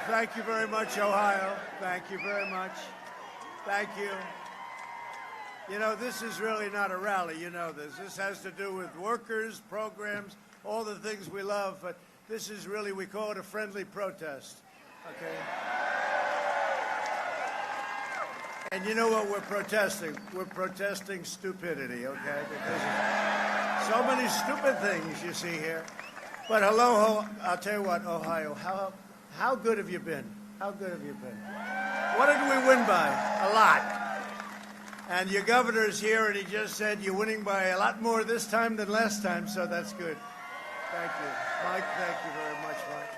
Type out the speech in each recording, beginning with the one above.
Thank you very much, Ohio. Thank you very much. Thank you. You know, this is really not a rally. You know this. This has to do with workers, programs, all the things we love. But this is really, we call it a friendly protest. Okay? And you know what we're protesting? We're protesting stupidity, okay? Because so many stupid things you see here. But hello, I'll tell you what, Ohio, how good have you been? How good have you been? What did we win by? A lot. And your governor's here, and he just said you're winning by a lot more this time than last time, so that's good. Thank you. Mike, thank you very much, Mike.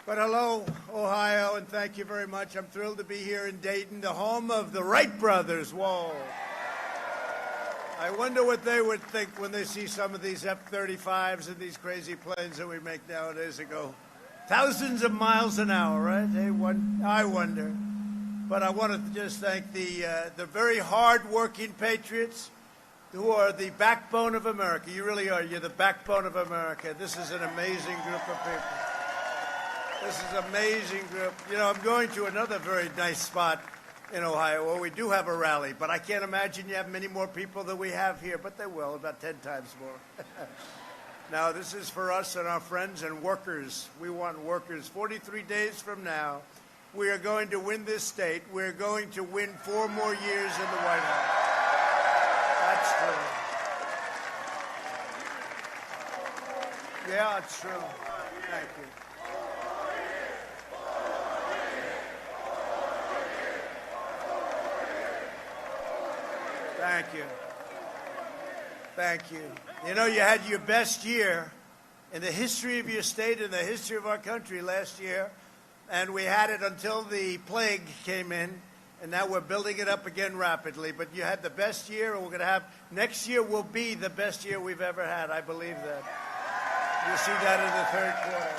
But hello, Ohio, and thank you very much. I'm thrilled to be here in Dayton, the home of the Wright brothers. Whoa. I wonder what they would think when they see some of these F-35s and these crazy planes that we make nowadays that go thousands of miles an hour, right? I wonder. But I wanted to just thank the very hard-working patriots who are the backbone of America. You really are. You're the backbone of America. This is an amazing group of people. This is an amazing group. You know, I'm going to another very nice spot in Ohio where we do have a rally, but I can't imagine you have many more people than we have here, but they will, about 10 times more. Now, this is for us and our friends and workers. We want workers. 43 days from now, we are going to win this state. We're going to win 4 more years in the White House. That's true. Yeah, it's true. Thank you. Thank you. Thank you. You know, you had your best year in the history of your state and the history of our country last year, and we had it until the plague came in, and now we're building it up again rapidly. But you had the best year, and we're going to have next year will be the best year we've ever had. I believe that. You'll see that in the third quarter.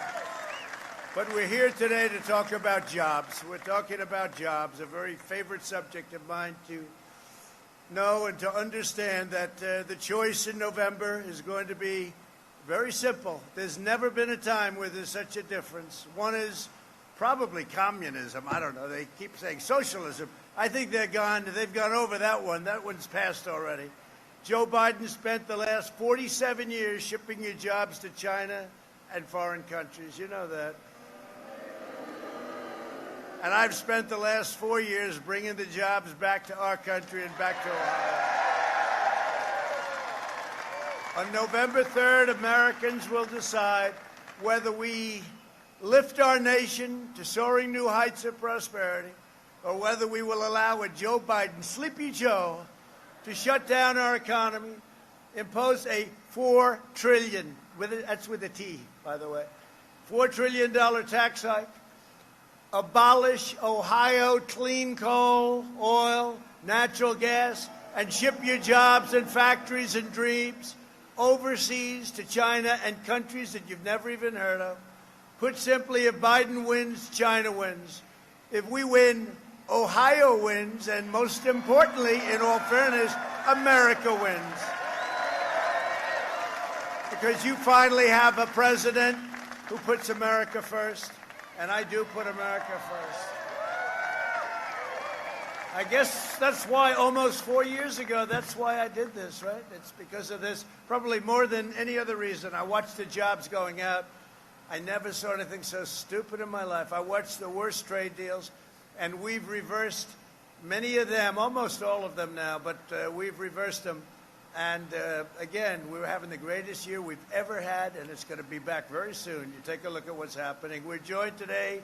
But we're here today to talk about jobs. We're talking about jobs, a very favorite subject of mine to know and to understand that the choice in November is going to be very simple. There's never been a time where there's such a difference. One is probably communism. I don't know. They keep saying socialism. I think they've gone over that one. That one's passed already. Joe Biden spent the last 47 years shipping your jobs to China and foreign countries. You know that. And I've spent the last 4 years bringing the jobs back to our country and back to Ohio. On November 3rd, Americans will decide whether we lift our nation to soaring new heights of prosperity or whether we will allow a Joe Biden, Sleepy Joe, to shut down our economy, impose a $4 trillion, that's with a T, by the way, $4 trillion tax hike, abolish Ohio clean coal, oil, natural gas, and ship your jobs and factories and dreams overseas to China and countries that you've never even heard of. Put simply, if Biden wins, China wins. If we win, Ohio wins, and most importantly, in all fairness, America wins. Because you finally have a president who puts America first. And I do put America first. I guess that's why almost 4 years ago, that's why I did this, right? It's because of this, probably more than any other reason. I watched the jobs going out. I never saw anything so stupid in my life. I watched the worst trade deals, and we've reversed many of them, almost all of them now, but we've reversed them. And again, we're having the greatest year we've ever had, and it's going to be back very soon. You take a look at what's happening. We're joined today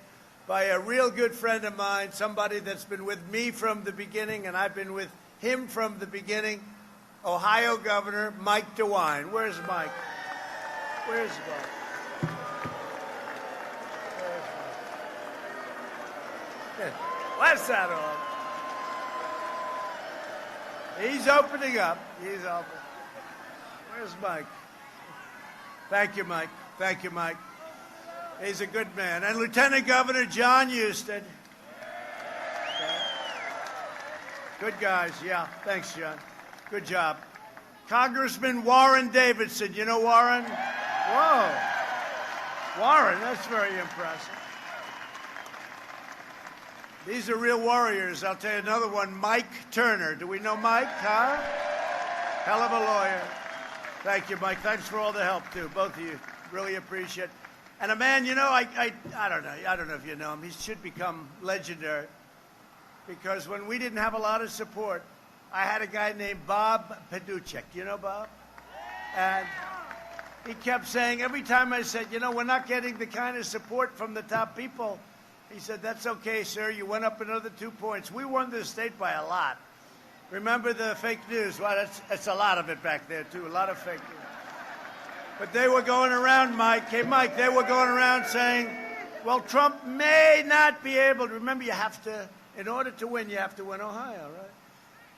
by a real good friend of mine, somebody that's been with me from the beginning, and I've been with him from the beginning, Ohio Governor Mike DeWine. Where's Mike? Where's Mike? What's that on? He's opening up. He's open. Where's Mike? Thank you, Mike. Thank you, Mike. He's a good man. And Lieutenant Governor John Huston. Good guys. Yeah. Thanks, John. Good job. Congressman Warren Davidson. You know Warren? Whoa. Warren, that's very impressive. These are real warriors. I'll tell you another one, Mike Turner. Do we know Mike, huh? Hell of a lawyer. Thank you, Mike. Thanks for all the help, too, both of you. Really appreciate it. And a man, you know, I don't know if you know him. He should become legendary. Because when we didn't have a lot of support, I had a guy named Bob Paduchek. You know Bob? And he kept saying, every time I said, you know, we're not getting the kind of support from the top people, he said, that's okay, sir. You went up another 2 points. We won this state by a lot. Remember the fake news? Well, that's a lot of it back there, too, a lot of fake news. But they were going around, Mike. Hey, Mike, they were going around saying, well, Trump may not be able to. Remember, you have to, in order to win, you have to win Ohio, right?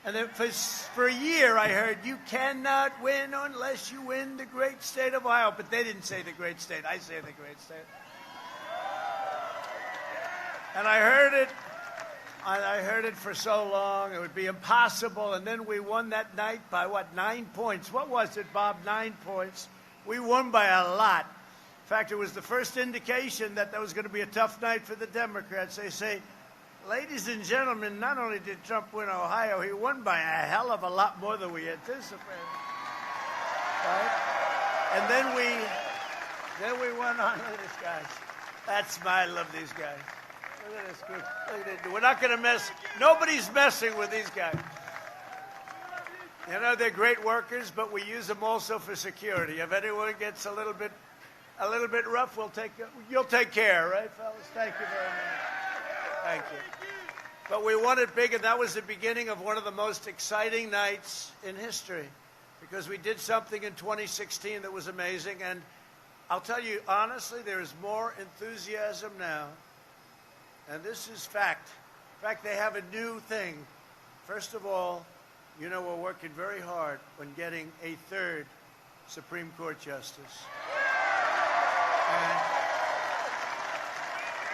And then for a year, I heard, you cannot win unless you win the great state of Ohio. But they didn't say the great state. I say the great state. And I heard it for so long, it would be impossible. And then we won that night by, what, 9 points? What was it, Bob? 9 points. We won by a lot. In fact, it was the first indication that was going to be a tough night for the Democrats. They say, ladies and gentlemen, not only did Trump win Ohio, he won by a hell of a lot more than we anticipated. Right? And then we went on. Look at this, guys. I love these guys. Look at this group. Look at it. We're not going to mess. Nobody's messing with these guys. You know, they're great workers, but we use them also for security. If anyone gets a little bit rough, you'll take care, right, fellas? Thank you very much. Thank you. But we won it big, and that was the beginning of one of the most exciting nights in history, because we did something in 2016 that was amazing. And I'll tell you, honestly, there is more enthusiasm now. And this is fact. In fact, they have a new thing. First of all, you know, we're working very hard on getting a third Supreme Court justice. And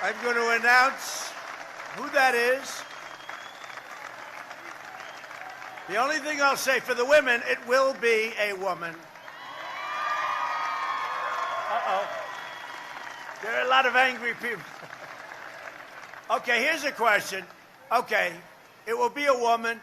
I'm going to announce who that is. The only thing I'll say for the women, it will be a woman. Uh-oh. There are a lot of angry people. Okay, here's a question. Okay, it will be a woman.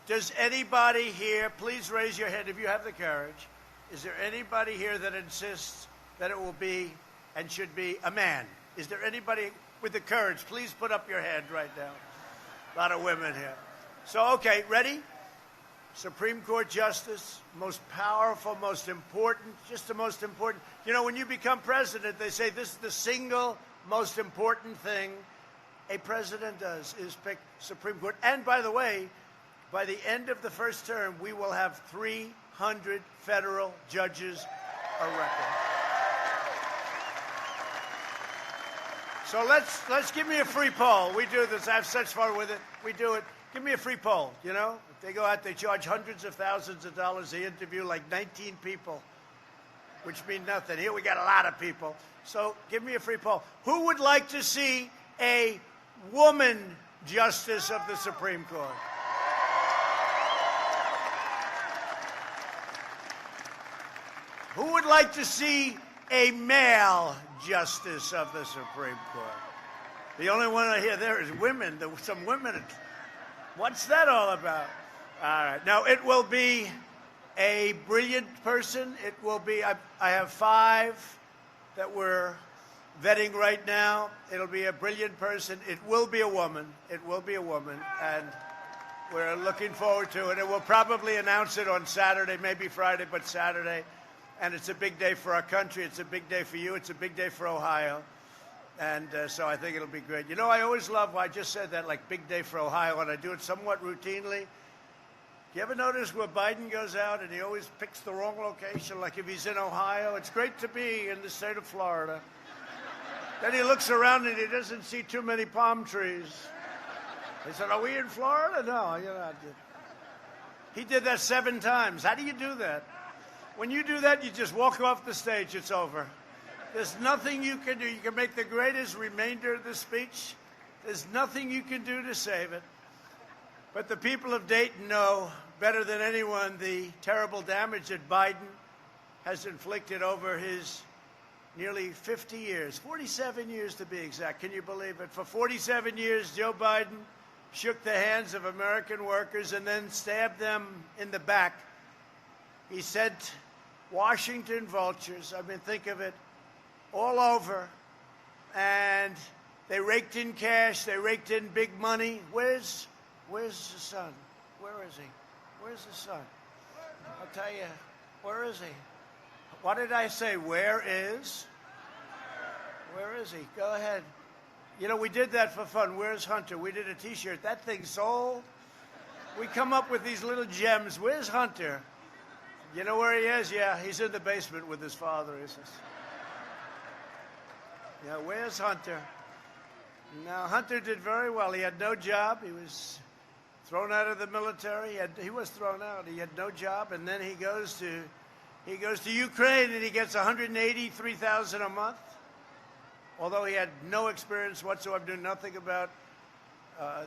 Does anybody here, please raise your hand if you have the courage. Is there anybody here that insists that it will be and should be a man? Is there anybody with the courage? Please put up your hand right now. A lot of women here. So, okay, ready? Supreme Court Justice, most powerful, most important, just the most important. You know, when you become president, they say this is the single most important thing a president does is pick Supreme Court. And by the way, by the end of the first term, we will have 300 federal judges elected. So let's give me a free poll. We do this. I have such fun with it. We do it. Give me a free poll, you know? If they go out, they charge hundreds of thousands of dollars. They interview like 19 people, which mean nothing. Here we got a lot of people. So give me a free poll. Who would like to see a woman justice of the Supreme Court? Who would like to see a male justice of the Supreme Court? The only one I hear there is women. Some women. What's that all about? All right. Now, it will be a brilliant person. It will be, I have 5 that we're vetting right now. It'll be a brilliant person. It will be a woman. It will be a woman. And we're looking forward to it. And we'll probably announce it on Saturday, maybe Friday, but Saturday. And it's a big day for our country. It's a big day for you. It's a big day for Ohio. And so I think it'll be great. You know, I always love, I just said that, like, big day for Ohio, and I do it somewhat routinely. You ever notice where Biden goes out and he always picks the wrong location? Like if he's in Ohio, it's great to be in the state of Florida. Then he looks around and he doesn't see too many palm trees. He said, are we in Florida? No, you're not. He did that 7 times. How do you do that? When you do that, you just walk off the stage. It's over. There's nothing you can do. You can make the greatest remainder of the speech. There's nothing you can do to save it. But the people of Dayton know better than anyone the terrible damage that Biden has inflicted over his nearly 50 years, 47 years to be exact. Can you believe it? For 47 years, Joe Biden shook the hands of American workers and then stabbed them in the back. He sent Washington vultures, I mean, think of it, all over, and they raked in cash, they raked in big money. Where's the son? Where is he? Where's the son? I'll tell you, where is he? What did I say? Where is? Where is he? Go ahead. You know, we did that for fun. Where's Hunter? We did a T-shirt. That thing sold. We come up with these little gems. Where's Hunter? You know where he is? Yeah, he's in the basement with his father. He says. Yeah, where's Hunter? Now, Hunter did very well. He had no job. He was thrown out of the military. He was thrown out. He had no job, and then he goes to Ukraine, and he gets $183,000 a month. Although he had no experience whatsoever, knew nothing about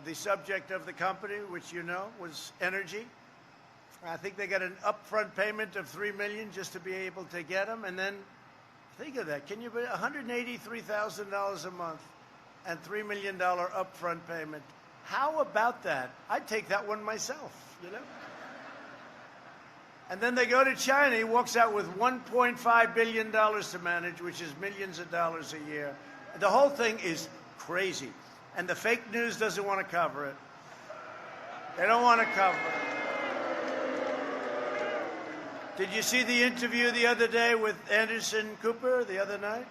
the subject of the company, which you know was energy. I think they got an upfront payment of $3 million just to be able to get him, and then think of that. Can you believe $183,000 a month and $3 million upfront payment? How about that? I'd take that one myself, you know. And then they go to China. He walks out with $1.5 billion to manage, which is millions of dollars a year. The whole thing is crazy. And the fake news doesn't want to cover it. They don't want to cover it. Did you see the interview the other day with Anderson Cooper the other night?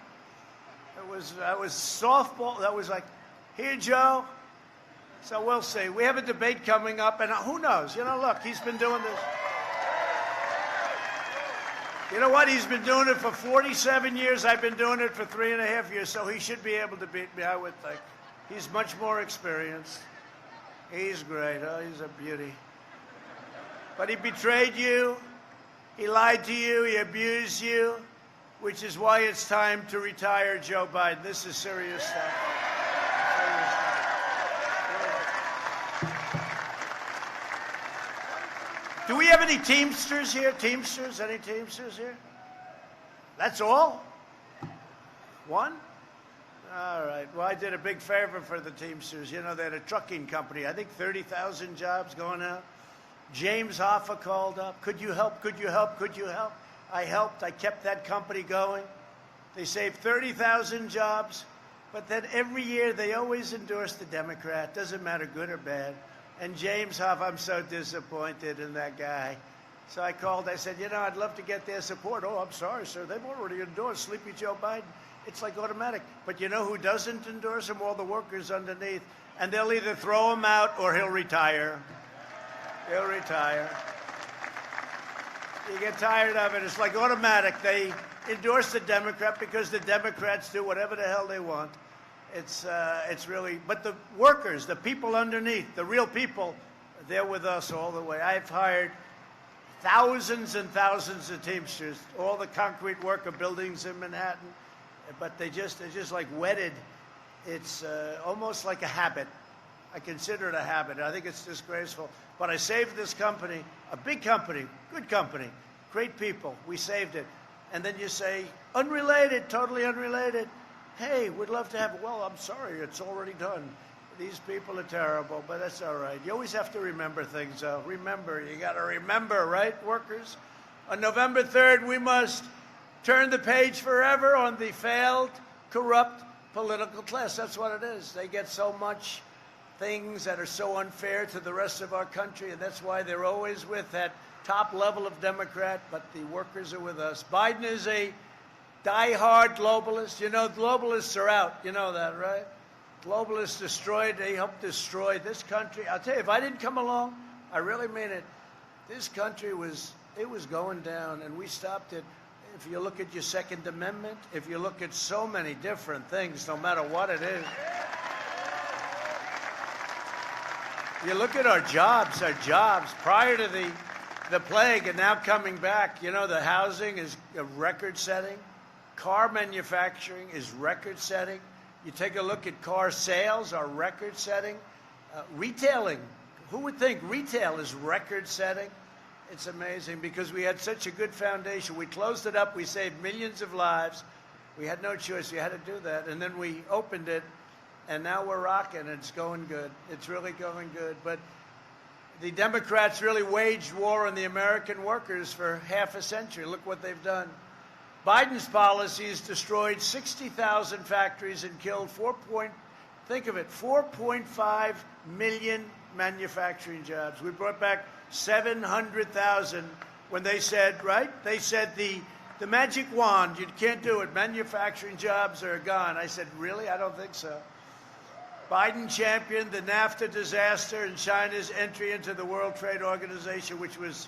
That was softball. That was like, here, Joe. So we'll see. We have a debate coming up, and who knows? You know, look, he's been doing this. You know what? He's been doing it for 47 years. I've been doing it for 3.5 years, so he should be able to beat me, I would think. He's much more experienced. He's great. Oh, he's a beauty. But he betrayed you. He lied to you. He abused you, which is why it's time to retire Joe Biden. This is serious stuff. Do we have any Teamsters here? Teamsters? Any Teamsters here? That's all? One? All right. Well, I did a big favor for the Teamsters. You know, they had a trucking company. I think 30,000 jobs going out. James Hoffa called up. Could you help? Could you help? Could you help? I helped. I kept that company going. They saved 30,000 jobs. But then every year they always endorse the Democrat. Doesn't matter good or bad. And James Hoff, I'm so disappointed in that guy. So I called. I said, you know, I'd love to get their support. Oh, I'm sorry, sir. They've already endorsed Sleepy Joe Biden. It's like automatic. But you know who doesn't endorse him? All the workers underneath. And they'll either throw him out or he'll retire. He'll retire. You get tired of it. It's like automatic. They endorse the Democrat because the Democrats do whatever the hell they want. It's really, but the workers, the people underneath, the real people, they're with us all the way. I've hired thousands and thousands of Teamsters, all the concrete worker buildings in Manhattan, but they're just like wedded. It's almost like a habit. I consider it a habit. I think it's disgraceful. But I saved this company, a big company, good company, great people. We saved it. And then you say, unrelated, totally unrelated. Hey, we'd love to have it. Well, I'm sorry, it's already done. These people are terrible, but that's all right. You always have to remember things, though. Remember, you got to remember, right, workers? On November 3rd, we must turn the page forever on the failed, corrupt political class. That's what it is. They get so much things that are so unfair to the rest of our country, and that's why they're always with that top level of Democrat, but the workers are with us. Biden is a die-hard globalist. You know, globalists are out. You know that, right? Globalists destroyed, they helped destroy this country. I'll tell you, if I didn't come along, I really mean it, this country was going down, and we stopped it. If you look at your Second Amendment, if you look at so many different things, no matter what it is. You look at our jobs prior to the plague and now coming back, you know, the housing is record-setting. Car manufacturing is record-setting. You take a look at car sales are record-setting. Retailing, who would think retail is record-setting? It's amazing because we had such a good foundation. We closed it up. We saved millions of lives. We had no choice. We had to do that. And then we opened it, and now we're rocking. It's going good. It's really going good. But the Democrats really waged war on the American workers for half a century. Look what they've done. Biden's policies destroyed 60,000 factories and killed 4.5 million manufacturing jobs. We brought back 700,000 when they said, right? They said the magic wand, you can't do it. Manufacturing jobs are gone. I said, really? I don't think so. Biden championed the NAFTA disaster and China's entry into the World Trade Organization, which was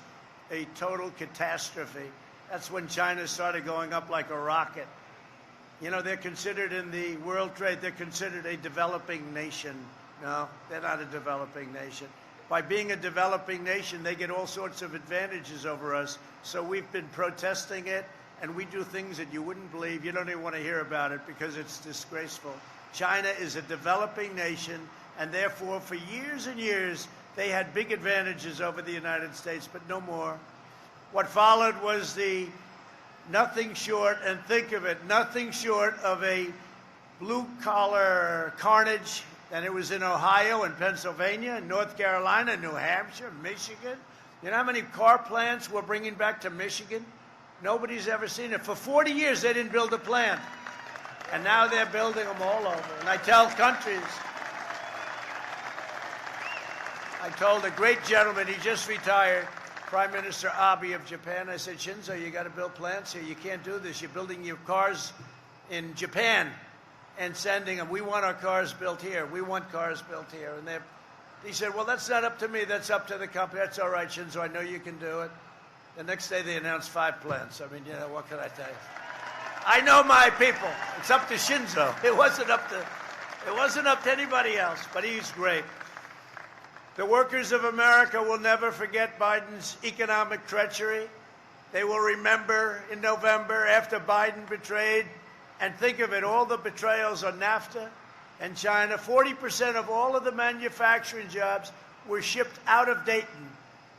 a total catastrophe. That's when China started going up like a rocket. You know, they're considered in the World Trade, they're considered a developing nation. No, they're not a developing nation. By being a developing nation, they get all sorts of advantages over us. So we've been protesting it, and we do things that you wouldn't believe. You don't even want to hear about it because it's disgraceful. China is a developing nation, and therefore, for years and years, they had big advantages over the United States, but no more. What followed was the nothing short, and think of it, nothing short of a blue-collar carnage. And it was in Ohio and Pennsylvania and North Carolina, New Hampshire, Michigan. You know how many car plants we're bringing back to Michigan? Nobody's ever seen it. For 40 years, they didn't build a plant. And now they're building them all over. And I tell countries, I told a great gentleman, he just retired, Prime Minister Abe of Japan, I said, Shinzo, you got to build plants here. You can't do this. You're building your cars in Japan and sending them. We want our cars built here. We want cars built here. And he said, well, that's not up to me. That's up to the company. That's all right, Shinzo. I know you can do it. The next day, they announced 5 plants. I mean, you know, what can I tell you? I know my people. It's up to Shinzo. It wasn't up to anybody else, but he's great. The workers of America will never forget Biden's economic treachery. They will remember in November after Biden betrayed, and think of it, all the betrayals on NAFTA and China. 40% of all of the manufacturing jobs were shipped out of Dayton.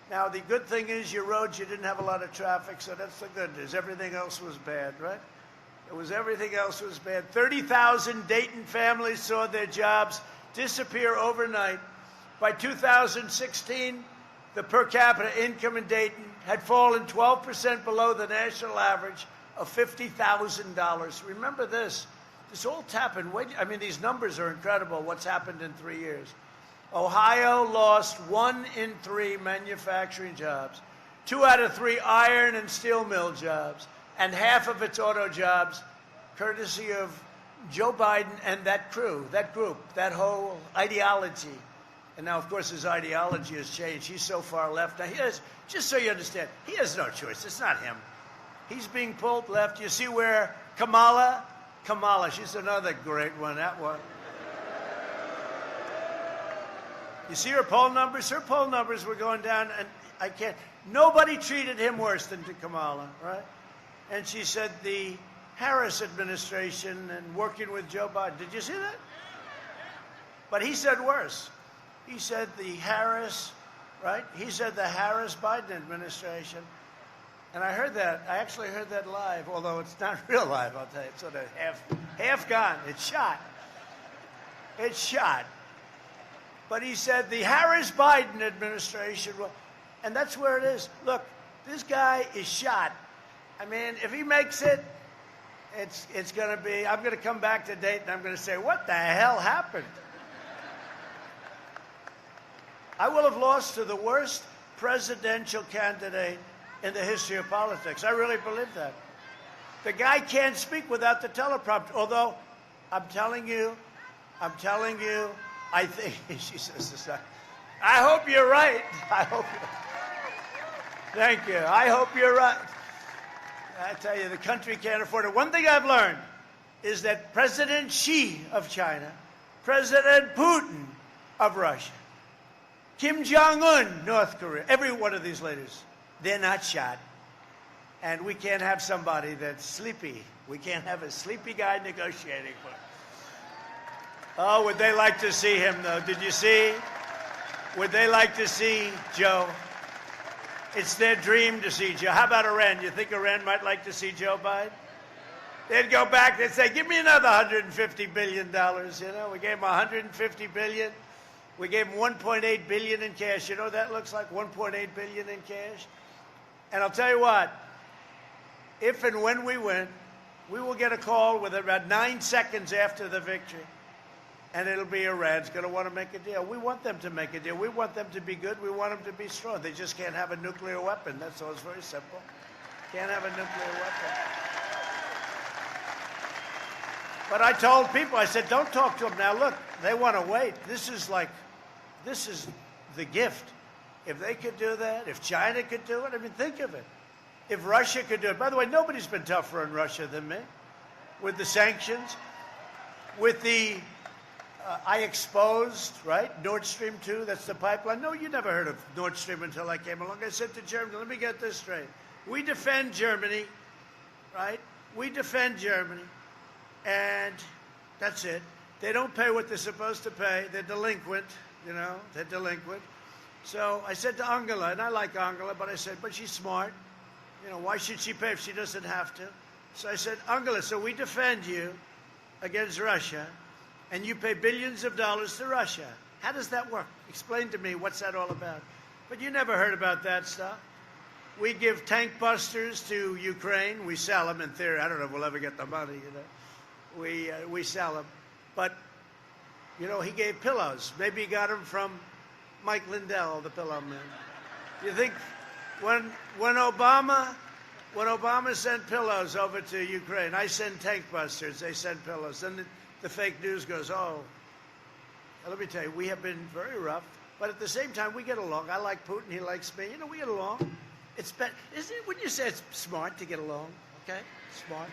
Now, the good thing is your roads, you didn't have a lot of traffic, so that's the good news. Everything else was bad, right? Everything else was bad. 30,000 Dayton families saw their jobs disappear overnight. By 2016, the per capita income in Dayton had fallen 12% below the national average of $50,000. Remember this. This all happened. I mean, these numbers are incredible, what's happened in 3 years. Ohio lost 1 in 3 manufacturing jobs, 2 out of 3 iron and steel mill jobs, and half of its auto jobs, courtesy of Joe Biden and that crew, that group, that whole ideology. And now, of course, his ideology has changed. He's so far left. Now, just so you understand, he has no choice. It's not him. He's being pulled left. You see where Kamala, she's another great one, that one. You see her poll numbers? Her poll numbers were going down, and nobody treated him worse than Kamala, right? And she said the Harris administration and working with Joe Biden. Did you see that? But he said worse. He said the Harris, right? He said the Harris-Biden administration. And I heard that. I actually heard that live, although it's not real live, I'll tell you. It's sort of half gone. It's shot. It's shot. But he said the Harris-Biden administration will, and that's where it is. Look, this guy is shot. I mean, if he makes it, it's going to be, I'm going to come back to Dayton, I'm going to say, what the hell happened? I will have lost to the worst presidential candidate in the history of politics. I really believe that. The guy can't speak without the teleprompter, although I'm telling you, I think, she says this, I hope you're right. Thank you. I hope you're right. I tell you, the country can't afford it. One thing I've learned is that President Xi of China, President Putin of Russia, Kim Jong-un, North Korea, every one of these leaders, they're not shot. And we can't have somebody that's sleepy. We can't have a sleepy guy negotiating for us. Oh, would they like to see him, though? Did you see? Would they like to see Joe? It's their dream to see Joe. How about Iran? You think Iran might like to see Joe Biden? They'd go back, they'd say, give me another $150 billion, you know. We gave them $150 billion. We gave them $1.8 billion in cash. You know what that looks like, $1.8 billion in cash? And I'll tell you what, if and when we win, we will get a call with about 9 seconds after the victory, and it'll be Iran's going to want to make a deal. We want them to make a deal. We want them to be good. We want them to be strong. They just can't have a nuclear weapon. That's all. It's very simple. Can't have a nuclear weapon. But I told people, I said, don't talk to them now. Look, they want to wait. This is the gift. If they could do that, if China could do it, I mean, think of it. If Russia could do it. By the way, nobody's been tougher on Russia than me. With the sanctions, with the, I exposed, right, Nord Stream 2, that's the pipeline. No, you never heard of Nord Stream until I came along. I said to Germany, let me get this straight. We defend Germany, right? We defend Germany, and that's it. They don't pay what they're supposed to pay. They're delinquent, you know, they're delinquent. So I said to Angela, and I like Angela, but I said, but she's smart. You know, why should she pay if she doesn't have to? So I said, Angela, so we defend you against Russia, and you pay billions of dollars to Russia. How does that work? Explain to me, what's that all about? But you never heard about that stuff. We give tank busters to Ukraine. We sell them in theory. I don't know if we'll ever get the money, you know. We sell them. But, you know, he gave pillows. Maybe he got them from Mike Lindell, the pillow man. You think when Obama sent pillows over to Ukraine, I send tank busters, they send pillows. Then the fake news goes, oh, let me tell you, we have been very rough, but at the same time, we get along. I like Putin, he likes me. You know, we get along. It's isn't it, wouldn't you say it's smart to get along? Okay, smart.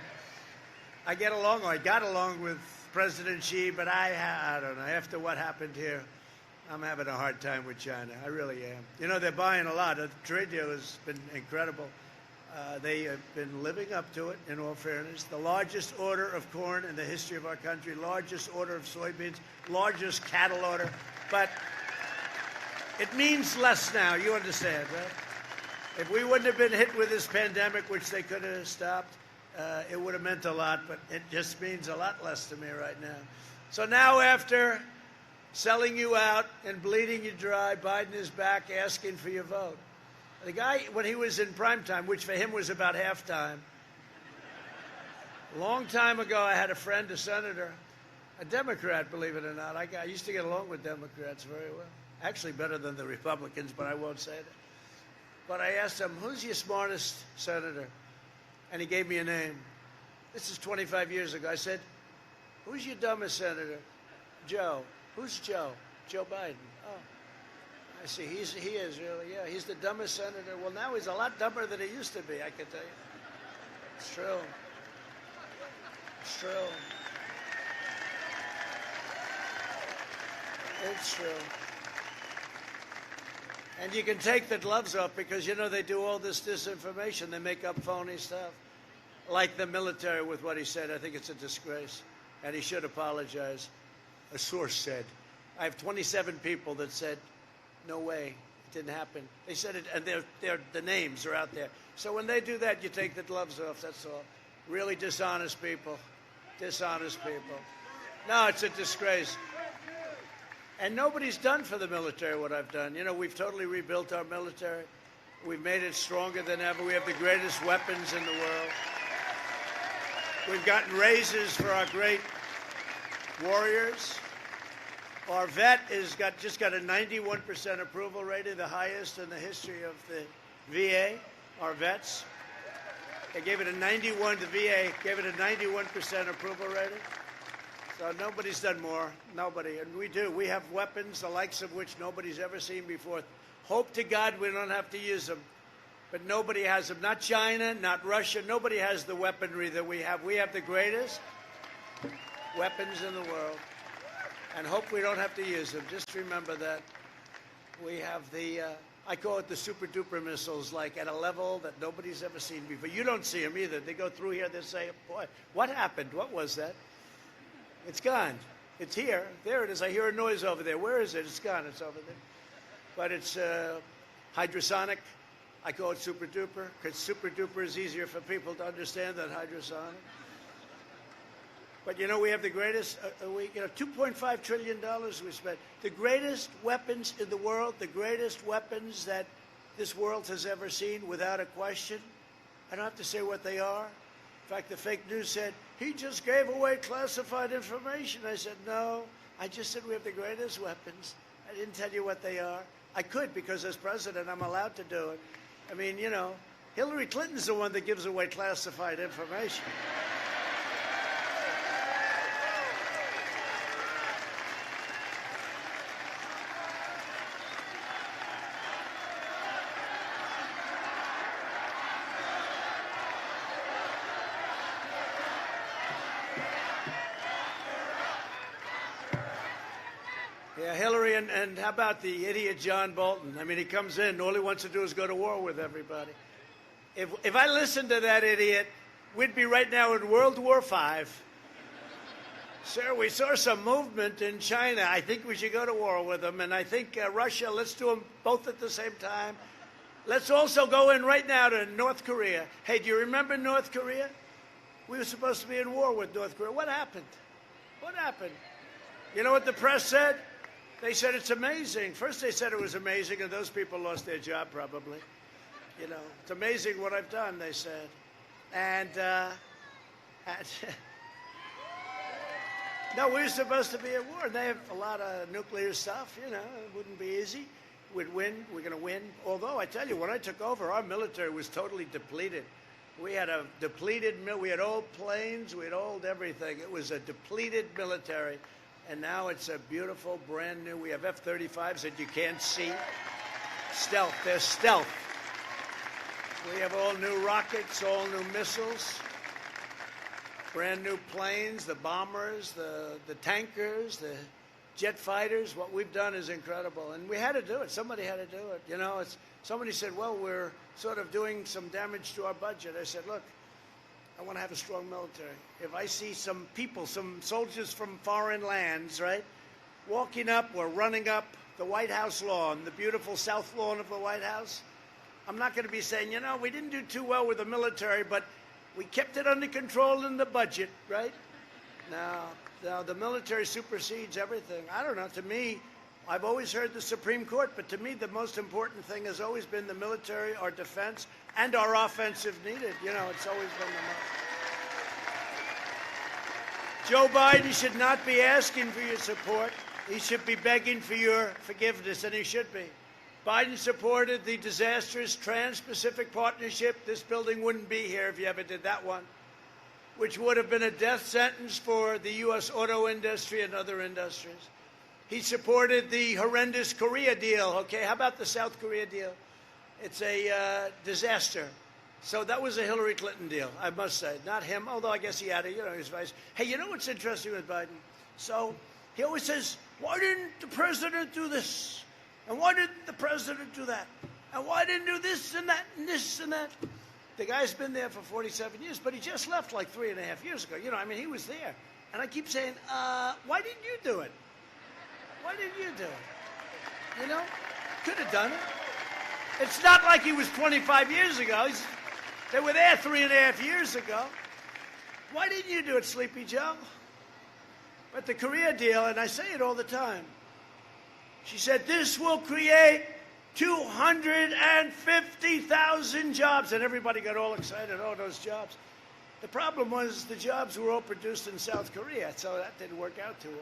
I get along, or I got along with President Xi, but I don't know. After what happened here, I'm having a hard time with China. I really am. You know, they're buying a lot. The trade deal has been incredible. They have been living up to it, in all fairness. The largest order of corn in the history of our country, largest order of soybeans, largest cattle order. But it means less now, you understand, right? If we wouldn't have been hit with this pandemic, which they could have stopped, it would have meant a lot, but it just means a lot less to me right now. So now, after selling you out and bleeding you dry, Biden is back asking for your vote. The guy, when he was in prime time, which for him was about halftime, a long time ago, I had a friend, a senator, a Democrat, believe it or not. I used to get along with Democrats very well. Actually, better than the Republicans, but I won't say that. But I asked him, who's your smartest senator? And he gave me a name. This is 25 years ago. I said, who's your dumbest senator? Joe. Who's Joe? Joe Biden. Oh, I see. He is really, yeah. He's the dumbest senator. Well, now he's a lot dumber than he used to be, I can tell you. It's true. It's true. It's true. And you can take the gloves off because, you know, they do all this disinformation. They make up phony stuff. Like the military with what he said. I think it's a disgrace. And he should apologize. A source said. I have 27 people that said, no way, it didn't happen. They said it, and the names are out there. So when they do that, you take the gloves off, that's all. Really dishonest people. Dishonest people. No, it's a disgrace. And nobody's done for the military what I've done. You know, we've totally rebuilt our military. We've made it stronger than ever. We have the greatest weapons in the world. We've gotten raises for our great warriors. Our vet just got a 91% approval rating, the highest in the history of the VA. Our vets. They gave it a 91, the VA gave it a 91% approval rating. So nobody's done more, nobody. And we do. We have weapons, the likes of which nobody's ever seen before. Hope to God we don't have to use them. But nobody has them. Not China, not Russia. Nobody has the weaponry that we have. We have the greatest weapons in the world. And hope we don't have to use them. Just remember that. We have the, I call it the super-duper missiles, like at a level that nobody's ever seen before. You don't see them either. They go through here, they say, boy, what happened? What was that? It's gone. It's here. There it is. I hear a noise over there. Where is it? It's gone. It's over there. But it's hydrosonic. I call it super duper because super duper is easier for people to understand than hydrosonic. But you know, we have the greatest, $2.5 trillion we spent. The greatest weapons in the world, the greatest weapons that this world has ever seen, without a question. I don't have to say what they are. In fact, the fake news said, he just gave away classified information. I said, no, I just said we have the greatest weapons. I didn't tell you what they are. I could, because as president, I'm allowed to do it. I mean, you know, Hillary Clinton's the one that gives away classified information. Yeah, Hillary, and how about the idiot John Bolton? I mean, he comes in, all he wants to do is go to war with everybody. If I listened to that idiot, we'd be right now in World War V. Sir, we saw some movement in China. I think we should go to war with them. And I think Russia, let's do them both at the same time. Let's also go in right now to North Korea. Hey, do you remember North Korea? We were supposed to be in war with North Korea. What happened? What happened? You know what the press said? They said it's amazing. First they said it was amazing, and those people lost their job probably. You know, it's amazing what I've done, they said. And no, we were supposed to be at war. They have a lot of nuclear stuff, you know. It wouldn't be easy. We'd win. We're going to win. Although, I tell you, when I took over, our military was totally depleted. We had a depleted, we had old planes, we had old everything. It was a depleted military. And now it's a beautiful, brand new, we have F-35s that you can't see. Stealth, they're stealth. We have all new rockets, all new missiles, brand new planes, the bombers, the tankers, the jet fighters. What we've done is incredible. And we had to do it. Somebody had to do it. You know, somebody said, well, we're sort of doing some damage to our budget. I said, look, I want to have a strong military. If I see some people, some soldiers from foreign lands, right, walking up or running up the White House lawn, the beautiful south lawn of the White House, I'm not going to be saying, you know, we didn't do too well with the military, but we kept it under control in the budget, right? Now the military supersedes everything. I don't know. To me, I've always heard the Supreme Court, but to me, the most important thing has always been the military, our defense, and our offensive needed. You know, it's always been the most. Joe Biden should not be asking for your support. He should be begging for your forgiveness, and he should be. Biden supported the disastrous Trans-Pacific Partnership. This building wouldn't be here if you ever did that one, which would have been a death sentence for the U.S. auto industry and other industries. He supported the horrendous Korea deal. Okay, how about the South Korea deal? It's a disaster. So that was a Hillary Clinton deal, I must say. Not him, although I guess he had it, you know, his vice. Hey, you know what's interesting with Biden? So he always says, why didn't the president do this? And why didn't the president do that? And why didn't do this and that and this and that? The guy's been there for 47 years, but he just left like 3.5 years ago. You know, I mean, he was there. And I keep saying, why didn't you do it? Why didn't you do it? You know, could have done it. It's not like he was 25 years ago. They were there 3.5 years ago. Why didn't you do it, Sleepy Joe? But the Korea deal, and I say it all the time, she said, this will create 250,000 jobs. And everybody got all excited, oh, those jobs. The problem was the jobs were all produced in South Korea, so that didn't work out too well.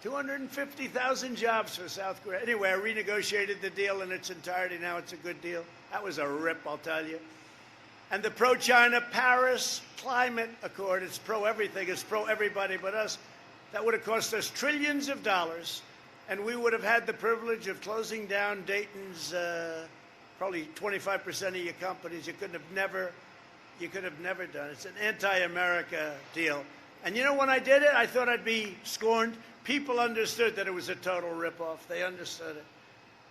250,000 jobs for South Korea. Anyway, I renegotiated the deal in its entirety. Now it's a good deal. That was a rip, I'll tell you. And the pro-China Paris Climate Accord, it's pro-everything. It's pro-everybody but us. That would have cost us trillions of dollars, and we would have had the privilege of closing down Dayton's probably 25% of your companies. You could have never done it. It's an anti-America deal. And you know, when I did it, I thought I'd be scorned. People understood that it was a total ripoff. They understood it.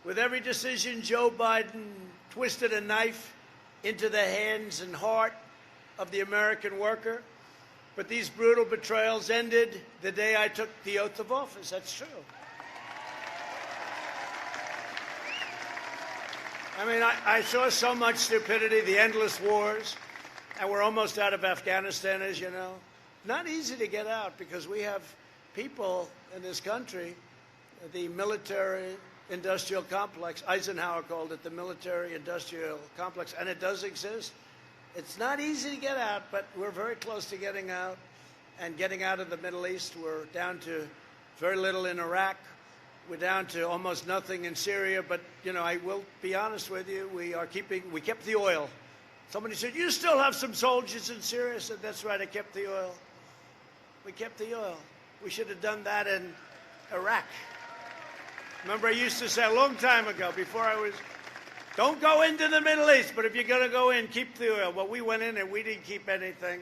With every decision, Joe Biden twisted a knife into the hands and heart of the American worker. But these brutal betrayals ended the day I took the oath of office. That's true. I mean, I saw so much stupidity, the endless wars, and we're almost out of Afghanistan, as you know. not easy to get out because we have people in this country, the military-industrial complex, Eisenhower called it the military-industrial complex, and it does exist. It's not easy to get out, but we're very close to getting out and getting out of the Middle East. We're down to very little in Iraq. We're down to almost nothing in Syria, but, you know, I will be honest with you, we kept the oil. Somebody said, you still have some soldiers in Syria? I said, that's right, I kept the oil. We kept the oil. We should have done that in Iraq. Remember, I used to say a long time ago, before I was, don't go into the Middle East, but if you're going to go in, keep the oil. Well, we went in and we didn't keep anything.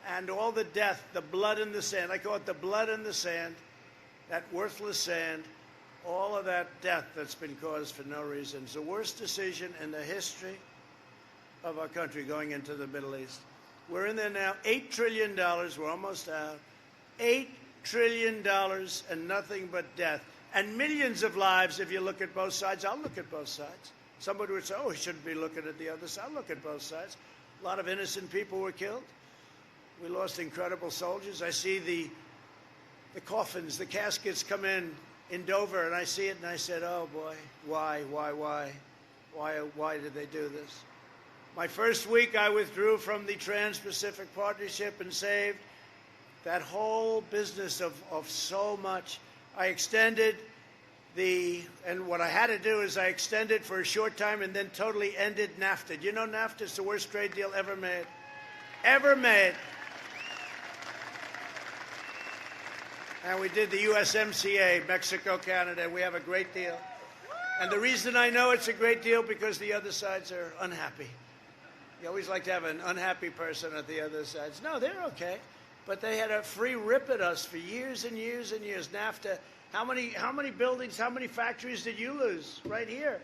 And all the death, the blood in the sand, I call it the blood in the sand, that worthless sand, all of that death that's been caused for no reason. It's the worst decision in the history of our country going into the Middle East. We're in there now, $8 trillion, we're almost out. $8 trillion and nothing but death. And millions of lives, if you look at both sides. I'll look at both sides. Somebody would say, oh, he shouldn't be looking at the other side. I'll look at both sides. A lot of innocent people were killed. We lost incredible soldiers. I see the coffins, the caskets come in Dover, and I see it, and I said, oh, boy, why did they do this? My first week, I withdrew from the Trans-Pacific Partnership and saved that whole business of so much. I extended and what I had to do is I extended for a short time and then totally ended NAFTA. You know NAFTA is the worst trade deal ever made. Ever made. And we did the USMCA, Mexico, Canada. We have a great deal. And the reason I know it's a great deal because the other sides are unhappy. You always like to have an unhappy person at the other sides. No, they're okay. But they had a free rip at us for years and years and years. NAFTA, how many buildings, how many factories did you lose right here?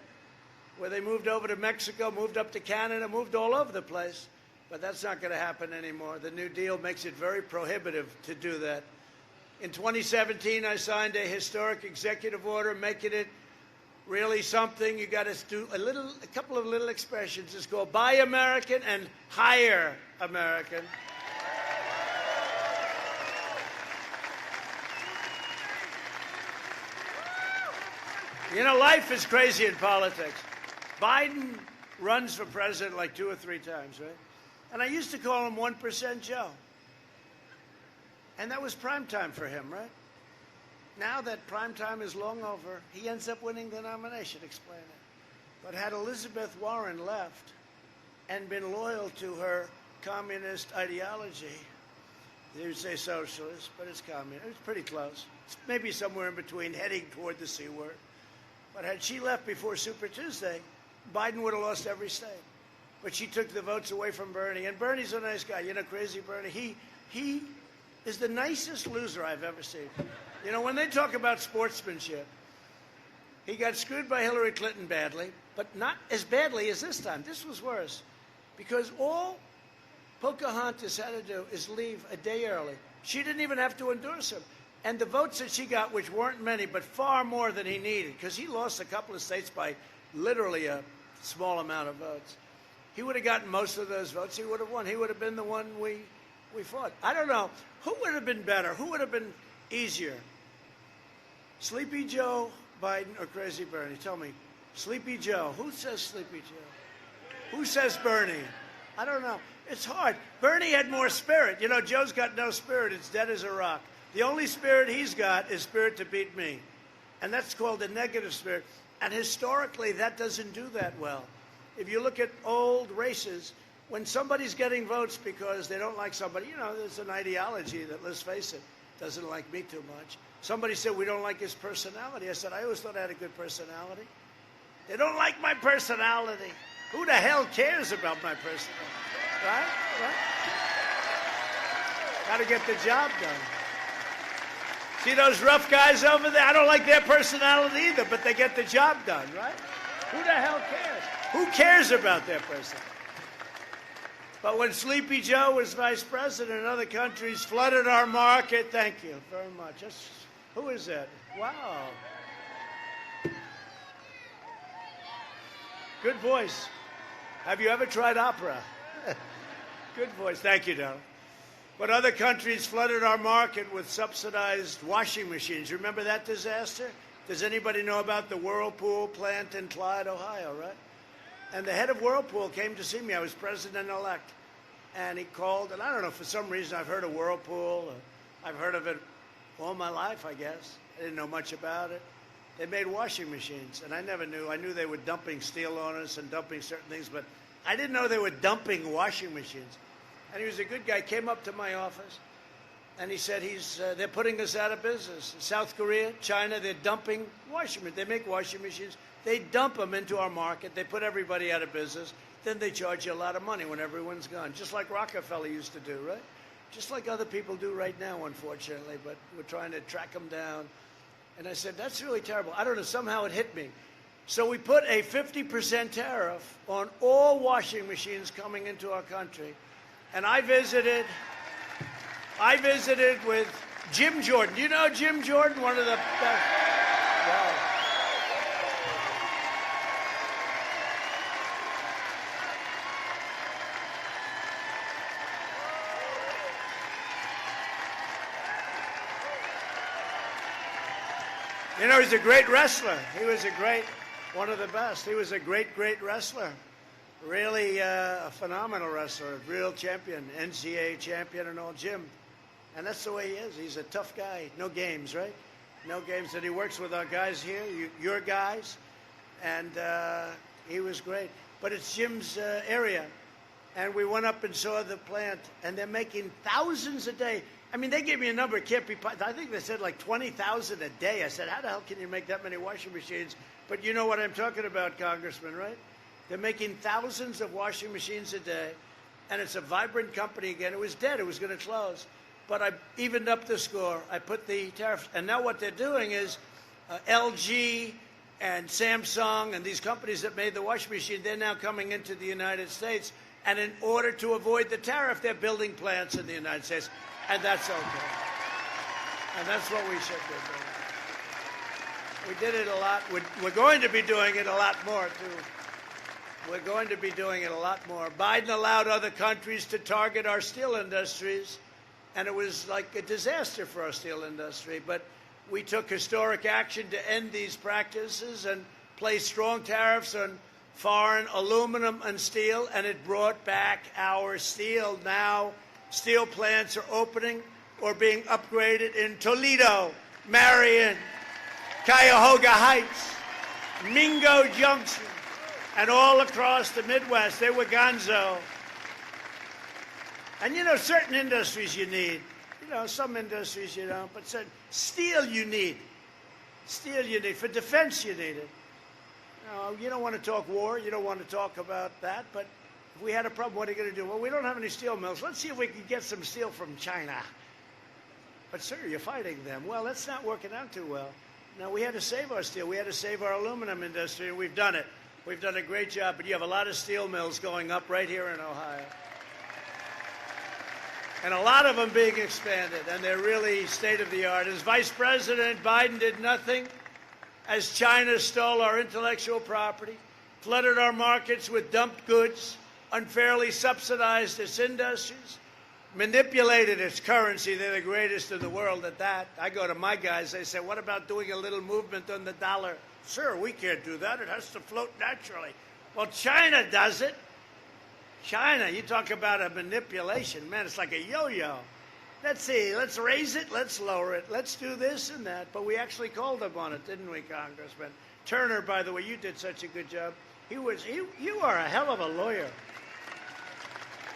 Where they moved over to Mexico, moved up to Canada, moved all over the place. But that's not going to happen anymore. The New Deal makes it very prohibitive to do that. In 2017, I signed a historic executive order making it really something. You got to do a couple of little expressions. It's called Buy American and Hire American. You know, life is crazy in politics. Biden runs for president like 2 or 3 times, right? And I used to call him 1% Joe. And that was prime time for him, right? Now that prime time is long over, he ends up winning the nomination. Explain it. But had Elizabeth Warren left and been loyal to her communist ideology, they would say socialist, but it's communist. It's pretty close. It's maybe somewhere in between, heading toward the C word. But had she left before Super Tuesday, Biden would have lost every state. But she took the votes away from Bernie. And Bernie's a nice guy. You know, crazy Bernie. He is the nicest loser I've ever seen. You know, when they talk about sportsmanship, he got screwed by Hillary Clinton badly, but not as badly as this time. This was worse. Because all Pocahontas had to do is leave a day early. She didn't even have to endorse him. And the votes that she got, which weren't many, but far more than he needed, because he lost a couple of states by literally a small amount of votes. He would have gotten most of those votes. He would have won. He would have been the one we fought. I don't know. Who would have been better? Who would have been easier? Sleepy Joe Biden or Crazy Bernie? Tell me. Sleepy Joe. Who says Sleepy Joe? Who says Bernie? I don't know. It's hard. Bernie had more spirit. You know, Joe's got no spirit. It's dead as a rock. The only spirit he's got is spirit to beat me. And that's called a negative spirit. And historically, that doesn't do that well. If you look at old races, when somebody's getting votes because they don't like somebody, you know, there's an ideology that, let's face it, doesn't like me too much. Somebody said, we don't like his personality. I said, I always thought I had a good personality. They don't like my personality. Who the hell cares about my personality? Right? Got to get the job done. See those rough guys over there? I don't like their personality either, but they get the job done, right? Who the hell cares? Who cares about their personality? But when Sleepy Joe was vice president and other countries flooded our market, thank you very much. Who is that? Wow. Good voice. Have you ever tried opera? Good voice. Thank you, Donald. But other countries flooded our market with subsidized washing machines. Remember that disaster? Does anybody know about the Whirlpool plant in Clyde, Ohio, right? And the head of Whirlpool came to see me. I was president-elect. And he called, and I don't know, for some reason I've heard of Whirlpool. I've heard of it all my life, I guess. I didn't know much about it. They made washing machines, and I never knew. I knew they were dumping steel on us and dumping certain things, but I didn't know they were dumping washing machines. And he was a good guy. Came up to my office, and he said, they're putting us out of business. South Korea, China, they're dumping washing machines. They make washing machines. They dump them into our market. They put everybody out of business. Then they charge you a lot of money when everyone's gone, just like Rockefeller used to do, right? Just like other people do right now, unfortunately, but we're trying to track them down. And I said, that's really terrible. I don't know, somehow it hit me. So we put a 50% tariff on all washing machines coming into our country. And I visited with Jim Jordan. Do you know Jim Jordan? One of the best. Wow. You know, he's a great wrestler. He was one of the best. He was a great wrestler. Really a phenomenal wrestler, real champion, NCAA champion and all, Jim. And that's the way he is. He's a tough guy. No games, right? No games. And he works with our guys here, your guys. And he was great. But it's Jim's area. And we went up and saw the plant, and they're making thousands a day. I mean, they gave me a number. It can't be. I think they said like 20,000 a day. I said, how the hell can you make that many washing machines? But you know what I'm talking about, Congressman, right? They're making thousands of washing machines a day, and it's a vibrant company again. It was dead. It was going to close. But I evened up the score. I put the tariffs. And now what they're doing is LG and Samsung and these companies that made the washing machine, they're now coming into the United States. And in order to avoid the tariff, they're building plants in the United States. And that's okay. And that's what we should be doing. We did it a lot. We're going to be doing it a lot more, too. We're going to be doing it a lot more. Biden allowed other countries to target our steel industries, and it was like a disaster for our steel industry. But we took historic action to end these practices and place strong tariffs on foreign aluminum and steel, and it brought back our steel. Now, steel plants are opening or being upgraded in Toledo, Marion, Cuyahoga Heights, Mingo Junction, and all across the Midwest. They were gonzo. And, you know, certain industries you need. You know, some industries you don't, but steel you need. Steel you need. For defense you need it. You don't want to talk war. You don't want to talk about that. But if we had a problem, what are you going to do? Well, we don't have any steel mills. Let's see if we can get some steel from China. But, sir, you're fighting them. Well, that's not working out too well. Now, we had to save our steel. We had to save our aluminum industry, and we've done it. We've done a great job. But you have a lot of steel mills going up right here in Ohio. And a lot of them being expanded, and they're really state-of-the-art. As Vice President, Biden did nothing as China stole our intellectual property, flooded our markets with dumped goods, unfairly subsidized its industries, manipulated its currency. They're the greatest in the world at that. I go to my guys, they say, what about doing a little movement on the dollar? Sir, we can't do that. It has to float naturally. Well, China does it. China, you talk about a manipulation. Man, it's like a yo-yo. Let's see, let's raise it, let's lower it, let's do this and that. But we actually called them on it, didn't we, Congressman? Turner, by the way, you did such a good job. You are a hell of a lawyer.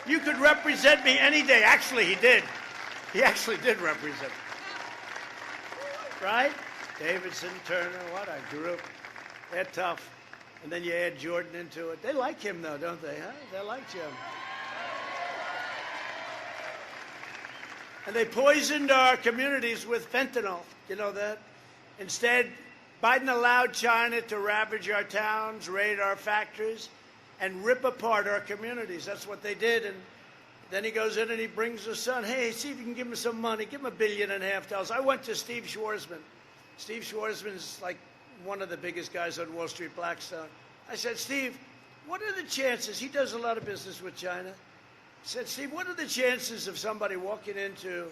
You could represent me any day. Actually, he did. He actually did represent me. Right? Davidson, Turner, what a group. They're tough. And then you add Jordan into it. They like him, though, don't they? Huh? They like Jim. And they poisoned our communities with fentanyl. You know that? Instead, Biden allowed China to ravage our towns, raid our factories, and rip apart our communities. That's what they did. And then he goes in and he brings his son. Hey, see if you can give him some money. Give him $1.5 billion. I went to Steve Schwarzman. Steve Schwarzman's like one of the biggest guys on Wall Street, Blackstone. I said, Steve, what are the chances? He does a lot of business with China. said, Steve, what are the chances of somebody walking into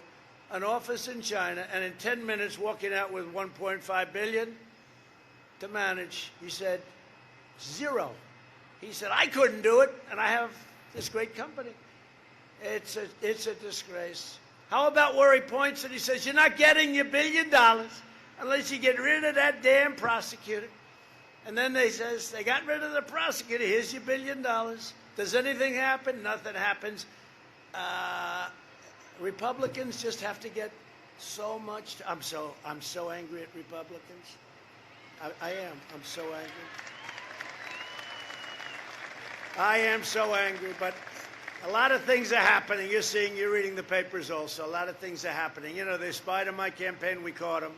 an office in China and in 10 minutes walking out with $1.5 billion to manage? He said, 0. He said, I couldn't do it, and I have this great company. It's a disgrace. How about where he points and he says, you're not getting your $1 billion unless you get rid of that damn prosecutor. And then they says, they got rid of the prosecutor. Here's your $1 billion. Does anything happen? Nothing happens. Republicans just have to get so much. I'm so angry at Republicans. I am. I'm so angry. I am so angry, but a lot of things are happening. You're reading the papers also. A lot of things are happening. You know, they spied on my campaign. We caught them.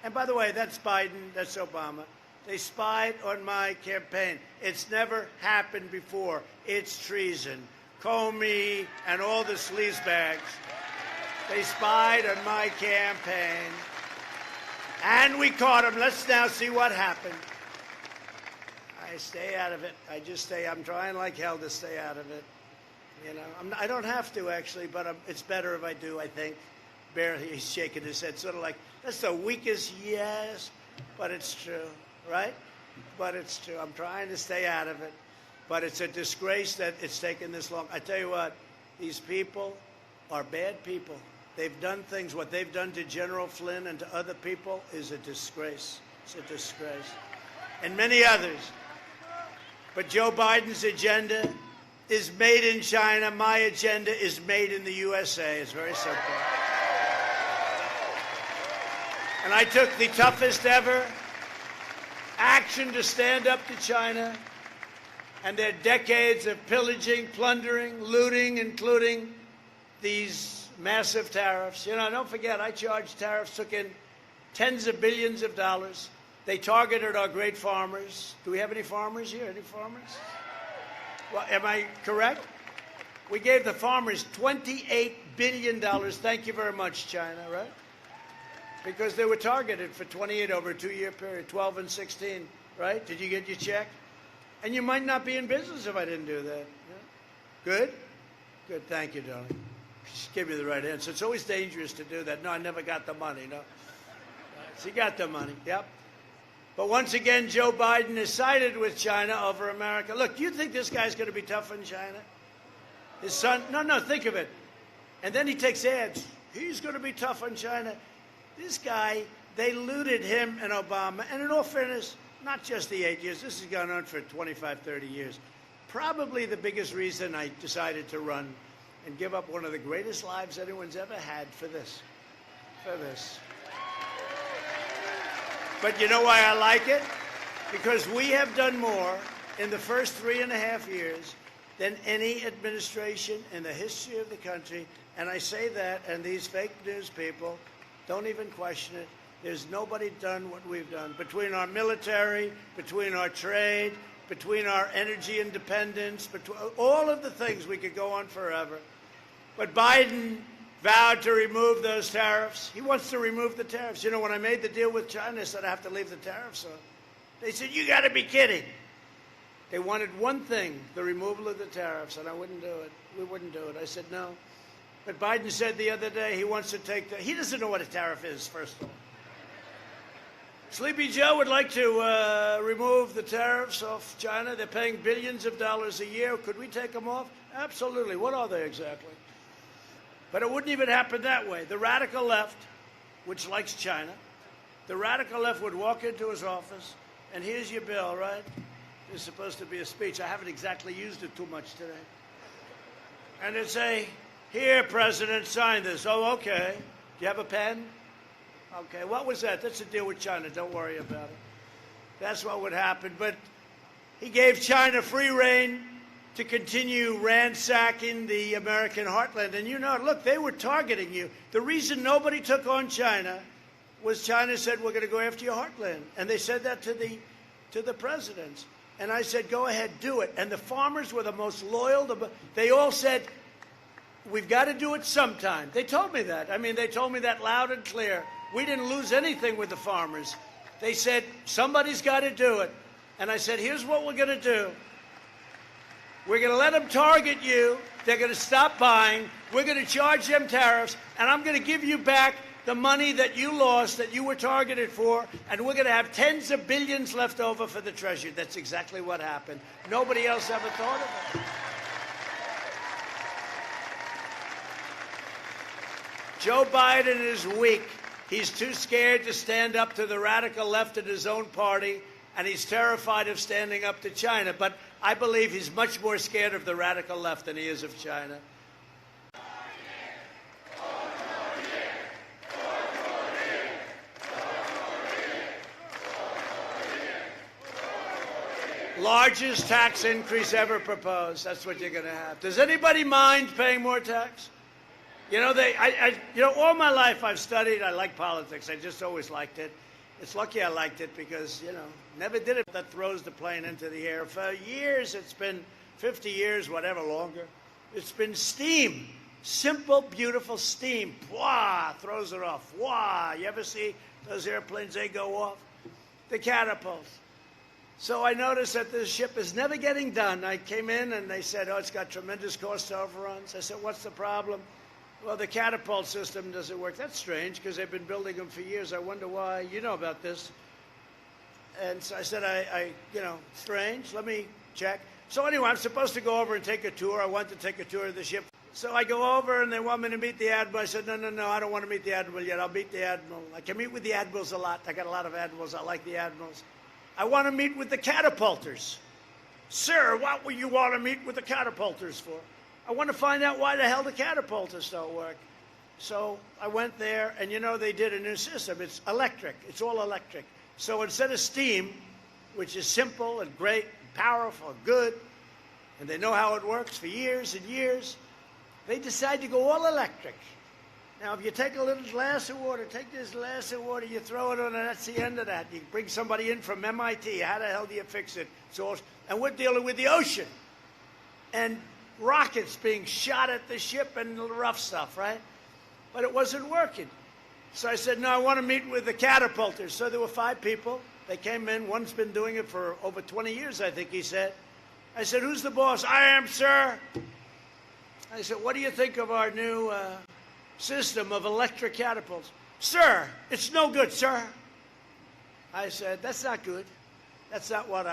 And by the way, that's Biden. That's Obama. They spied on my campaign. It's never happened before. It's treason. Comey and all the sleazebags. They spied on my campaign. And we caught them. Let's now see what happened. I stay out of it. I just stay. I'm trying like hell to stay out of it. You know, I don't have to, actually, but it's better if I do, I think. Barely, he's shaking his head, sort of like, that's the weakest yes, but it's true, right? But it's true. I'm trying to stay out of it. But it's a disgrace that it's taken this long. I tell you what, these people are bad people. They've done things. What they've done to General Flynn and to other people is a disgrace. It's a disgrace. And many others. But Joe Biden's agenda is made in China. My agenda is made in the USA. It's very simple. And I took the toughest ever action to stand up to China and their decades of pillaging, plundering, looting, including these massive tariffs. You know, don't forget, I charged tariffs, took in tens of billions of dollars. They targeted our great farmers. Do we have any farmers here? Any farmers? Well, am I correct? We gave the farmers $28 billion. Thank you very much, China, right? Because they were targeted for 28 over a 2-year period, 12 and 16, right? Did you get your check? And you might not be in business if I didn't do that. Yeah. Good? Good. Thank you, darling. Just give you the right answer. It's always dangerous to do that. No, I never got the money. No. She got the money. Yep. But once again, Joe Biden has sided with China over America. Look, do you think this guy's going to be tough on China? His son? No, think of it. And then he takes ads. He's going to be tough on China. This guy, they looted him and Obama. And in all fairness, not just the 8 years. This has gone on for 25, 30 years. Probably the biggest reason I decided to run and give up one of the greatest lives anyone's ever had for this. For this. But you know why I like it? Because we have done more in the first 3.5 years than any administration in the history of the country. And I say that, and these fake news people don't even question it. There's nobody done what we've done. Between our military, between our trade, between our energy independence, between all of the things, we could go on forever. But Biden vowed to remove those tariffs. He wants to remove the tariffs. You know, when I made the deal with China, I said I have to leave the tariffs on. They said, you got to be kidding. They wanted one thing, the removal of the tariffs, and I wouldn't do it. We wouldn't do it. I said no. But Biden said the other day he wants to take he doesn't know what a tariff is, first of all. Sleepy Joe would like to remove the tariffs off China. They're paying billions of dollars a year. Could we take them off? Absolutely. What are they exactly? But it wouldn't even happen that way. The radical left, which likes China, the radical left would walk into his office, and here's your bill, right? It's supposed to be a speech. I haven't exactly used it too much today. And they'd say, here, President, sign this. Oh, okay. Do you have a pen? Okay, what was that? That's a deal with China. Don't worry about it. That's what would happen. But he gave China free rein to continue ransacking the American heartland. And you know, look, they were targeting you. The reason nobody took on China was China said, we're going to go after your heartland. And they said that to the presidents. And I said, go ahead, do it. And the farmers were the most loyal. They all said, we've got to do it sometime. They told me that. I mean, they told me that loud and clear. We didn't lose anything with the farmers. They said, somebody's got to do it. And I said, here's what we're going to do. We're going to let them target you. They're going to stop buying. We're going to charge them tariffs, and I'm going to give you back the money that you lost, that you were targeted for, and we're going to have tens of billions left over for the Treasury. That's exactly what happened. Nobody else ever thought of it. Joe Biden is weak. He's too scared to stand up to the radical left in his own party, and he's terrified of standing up to China. But I believe he's much more scared of the radical left than he is of China. Largest tax increase ever proposed. That's what you're going to have. Does anybody mind paying more tax? You know, all my life I've studied. I like politics. I just always liked it. It's lucky I liked it because, never did it. That throws the plane into the air. For years, it's been 50 years, whatever, longer. It's been steam. Simple, beautiful steam. Wah, throws it off. Wah. You ever see those airplanes, they go off? The catapults. So I noticed that this ship is never getting done. I came in and they said, oh, it's got tremendous cost overruns. I said, what's the problem? Well, the catapult system doesn't work. That's strange because they've been building them for years. I wonder why. You know about this. And so I said, strange. Let me check. So anyway, I'm supposed to go over and take a tour. I want to take a tour of the ship. So I go over and they want me to meet the admiral. I said, no, I don't want to meet the admiral yet. I'll meet the admiral. I can meet with the admirals a lot. I got a lot of admirals. I like the admirals. I want to meet with the catapulters. Sir, what would you want to meet with the catapulters for? I want to find out why the hell the catapulters don't work. So I went there, and they did a new system. It's electric. It's all electric. So instead of steam, which is simple and great, and powerful, and good, and they know how it works for years and years, they decide to go all electric. Now, if you take a little glass of water, take this glass of water, you throw it on, and that's the end of that. You bring somebody in from MIT. How the hell do you fix it? And we're dealing with the ocean. And rockets being shot at the ship and rough stuff, right? But it wasn't working. So I said, no, I want to meet with the catapulters. So there were 5 people. They came in. One's been doing it for over 20 years, I think he said. I said, who's the boss? I am, sir. I said, what do you think of our new system of electric catapults? Sir, it's no good, sir. I said, that's not good. That's not what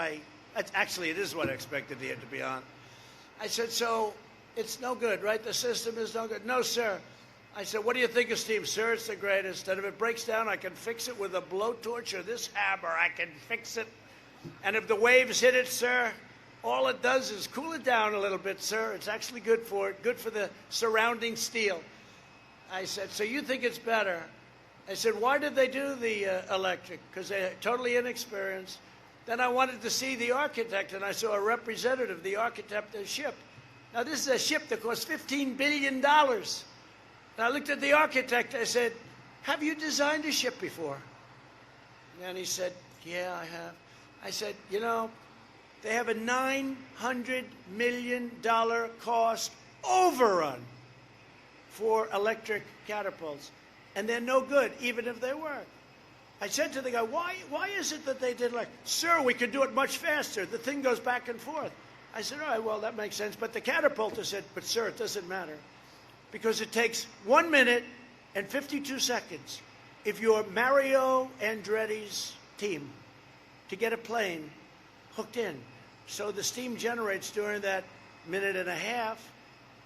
actually, it is what I expected here, to be honest. I said, so it's no good, right? The system is no good. No, sir. I said, what do you think of steam? Sir, it's the greatest. And if it breaks down, I can fix it with a blowtorch or this hammer. I can fix it. And if the waves hit it, sir, all it does is cool it down a little bit, sir. It's actually good for it, good for the surrounding steel. I said, so you think it's better? I said, why did they do the electric? Because they're totally inexperienced. Then I wanted to see the architect, and I saw a representative, the architect of the ship. Now, this is a ship that cost $15 billion. And I looked at the architect. I said, have you designed a ship before? And he said, yeah, I have. I said, they have a $900 million cost overrun for electric catapults. And they're no good, even if they work. I said to the guy, why is it that they did sir, we could do it much faster. The thing goes back and forth. I said, all right, well, that makes sense. But the catapulter said, but sir, it doesn't matter. Because it takes 1 minute and 52 seconds if you're Mario Andretti's team to get a plane hooked in. So the steam generates during that minute and a half,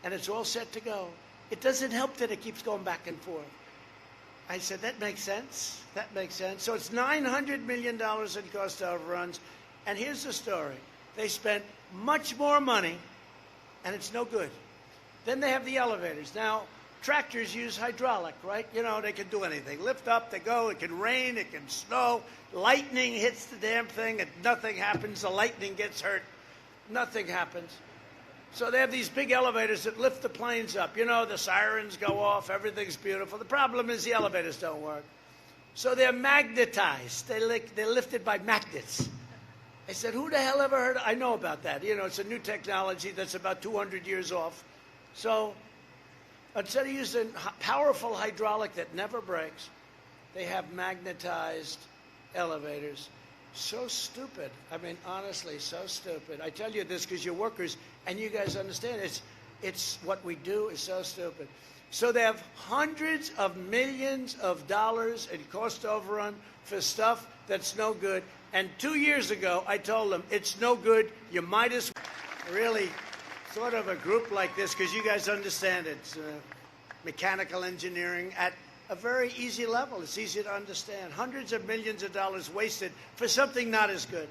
and it's all set to go. It doesn't help that it keeps going back and forth. I said, that makes sense. That makes sense. So it's $900 million in cost overruns. And here's the story. They spent much more money, and it's no good. Then they have the elevators. Now, tractors use hydraulic, right? They can do anything. Lift up, they go. It can rain, it can snow. Lightning hits the damn thing, and nothing happens. The lightning gets hurt. Nothing happens. So they have these big elevators that lift the planes up. The sirens go off. Everything's beautiful. The problem is the elevators don't work. So they're magnetized. They're lifted by magnets. I said, who the hell ever heard of? I know about that. It's a new technology that's about 200 years off. So instead of using powerful hydraulic that never breaks, they have magnetized elevators. So stupid. I mean, honestly, so stupid. I tell you this because you're workers and you guys understand. It's what we do is so stupid. So they have hundreds of millions of dollars in cost overrun for stuff that's no good. And 2 years ago, I told them, it's no good. You might as well. Really, sort of a group like this, because you guys understand it. It's mechanical engineering at a very easy level. It's easy to understand. Hundreds of millions of dollars wasted for something not as good.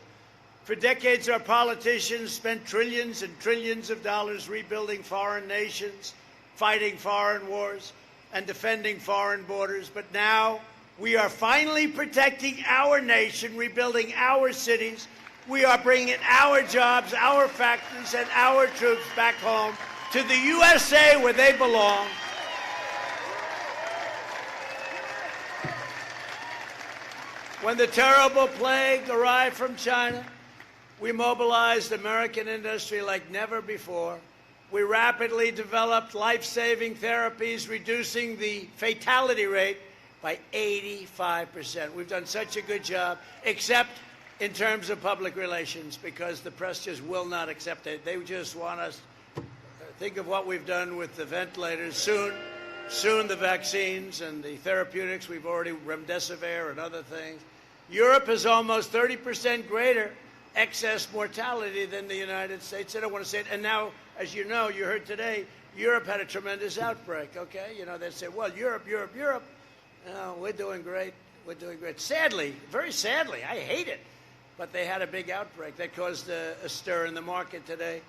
For decades, our politicians spent trillions and trillions of dollars rebuilding foreign nations, fighting foreign wars, and defending foreign borders. But now we are finally protecting our nation, rebuilding our cities. We are bringing our jobs, our factories, and our troops back home to the USA where they belong. When the terrible plague arrived from China, we mobilized American industry like never before. We rapidly developed life-saving therapies, reducing the fatality rate by 85%. We've done such a good job, except in terms of public relations, because the press just will not accept it. They just want us to think of what we've done with the ventilators. Soon the vaccines and the therapeutics. We've already remdesivir and other things. Europe has almost 30% greater excess mortality than the United States. I don't want to say it. And now, as you know, you heard today, Europe had a tremendous outbreak, okay? You know, they say, well, Europe. No, we're doing great. We're doing great. Sadly, very sadly, I hate it, but they had a big outbreak that caused a stir in the market today.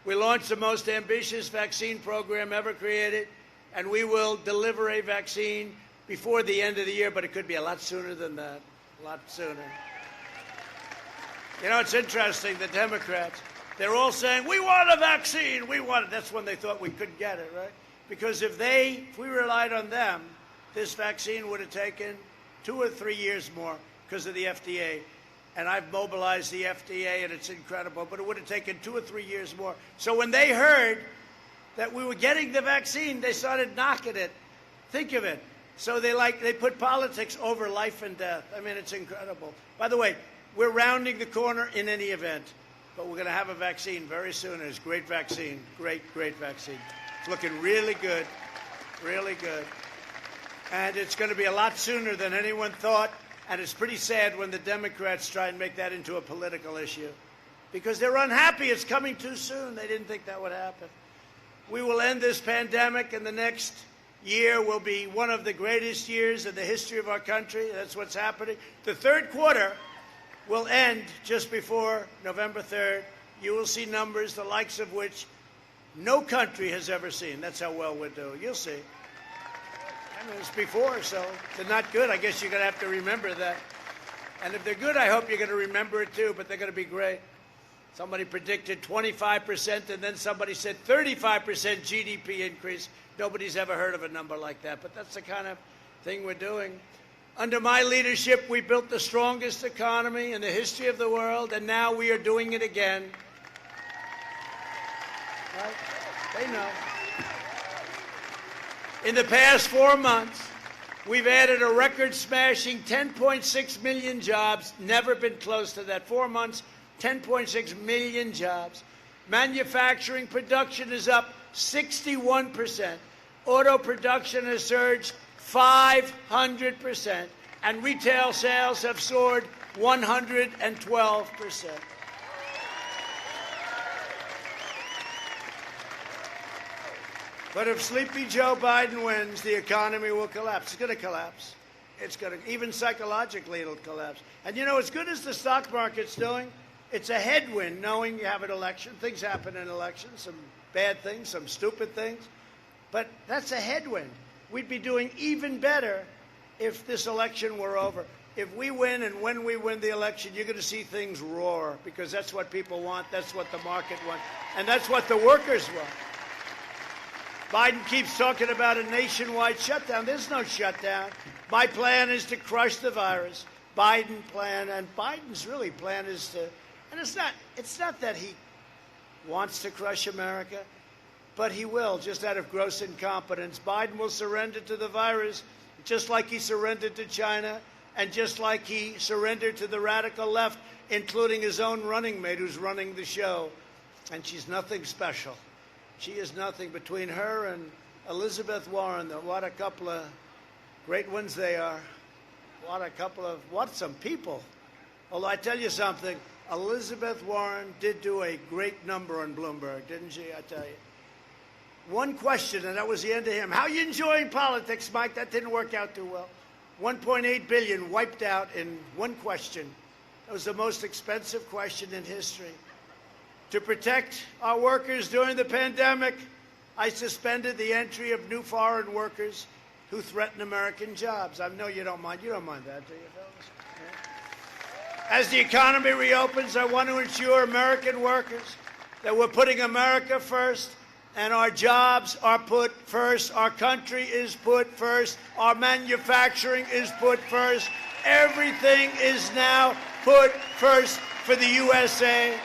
We launched the most ambitious vaccine program ever created, and we will deliver a vaccine before the end of the year, but it could be a lot sooner than that, a lot sooner. You know, it's interesting, the Democrats, they're all saying, we want a vaccine, we want it. That's when they thought we couldn't get it, right? Because if we relied on them, this vaccine would have taken 2 or 3 years more because of the FDA. And I've mobilized the FDA, and it's incredible, but it would have taken 2 or 3 years more. So when they heard that we were getting the vaccine, they started knocking it. Think of it. So they put politics over life and death. I mean, it's incredible. By the way, we're rounding the corner in any event, but we're going to have a vaccine very soon. It's a great vaccine, great vaccine. It's looking really good, really good. And it's going to be a lot sooner than anyone thought. And it's pretty sad when the Democrats try and make that into a political issue, because they're unhappy it's coming too soon. They didn't think that would happen. We will end this pandemic, and the next year will be one of the greatest years in the history of our country. That's what's happening. The third quarter will end just before November 3rd. You will see numbers the likes of which no country has ever seen. That's how well we're doing. You'll see. I mean, it's before, so if they're not good, I guess you're going to have to remember that. And if they're good, I hope you're going to remember it too, but they're going to be great. Somebody predicted 25%, and then somebody said 35% GDP increase. Nobody's ever heard of a number like that, but that's the kind of thing we're doing. Under my leadership, we built the strongest economy in the history of the world, and now we are doing it again. Right? They know. In the past 4 months, we've added a record-smashing 10.6 million jobs. Never been close to that. 4 months, 10.6 million jobs. Manufacturing production is up 61%. Auto production has surged 500%. And retail sales have soared 112%. But if Sleepy Joe Biden wins, the economy will collapse. It's going to collapse. It's going to, even psychologically, it'll collapse. And you know, as good as the stock market's doing, it's a headwind knowing you have an election. Things happen in elections, some bad things, some stupid things. But that's a headwind. We'd be doing even better if this election were over. If we win, and when we win the election, you're going to see things roar, because that's what people want, that's what the market wants, and that's what the workers want. Biden keeps talking about a nationwide shutdown. There's no shutdown. My plan is to crush the virus. Biden's plan, and Biden's really plan is to, and it's not that he wants to crush America, but he will, just out of gross incompetence. Biden will surrender to the virus just like he surrendered to China, and just like he surrendered to the radical left, including his own running mate who's running the show. And she's nothing special. She is nothing. Between her and Elizabeth Warren, what a couple of great ones they are. What some people. Although I tell you something, Elizabeth Warren did do a great number on Bloomberg, didn't she? I tell you. One question, and that was the end of him. How are you enjoying politics, Mike? That didn't work out too well. 1.8 billion wiped out in one question. That was the most expensive question in history. To protect our workers during the pandemic, I suspended the entry of new foreign workers who threaten American jobs. I know you don't mind. You don't mind that, do you, fellas? Yeah. As the economy reopens, I want to ensure American workers that we're putting America first and our jobs are put first. Our country is put first. Our manufacturing is put first. Everything is now put first for the USA.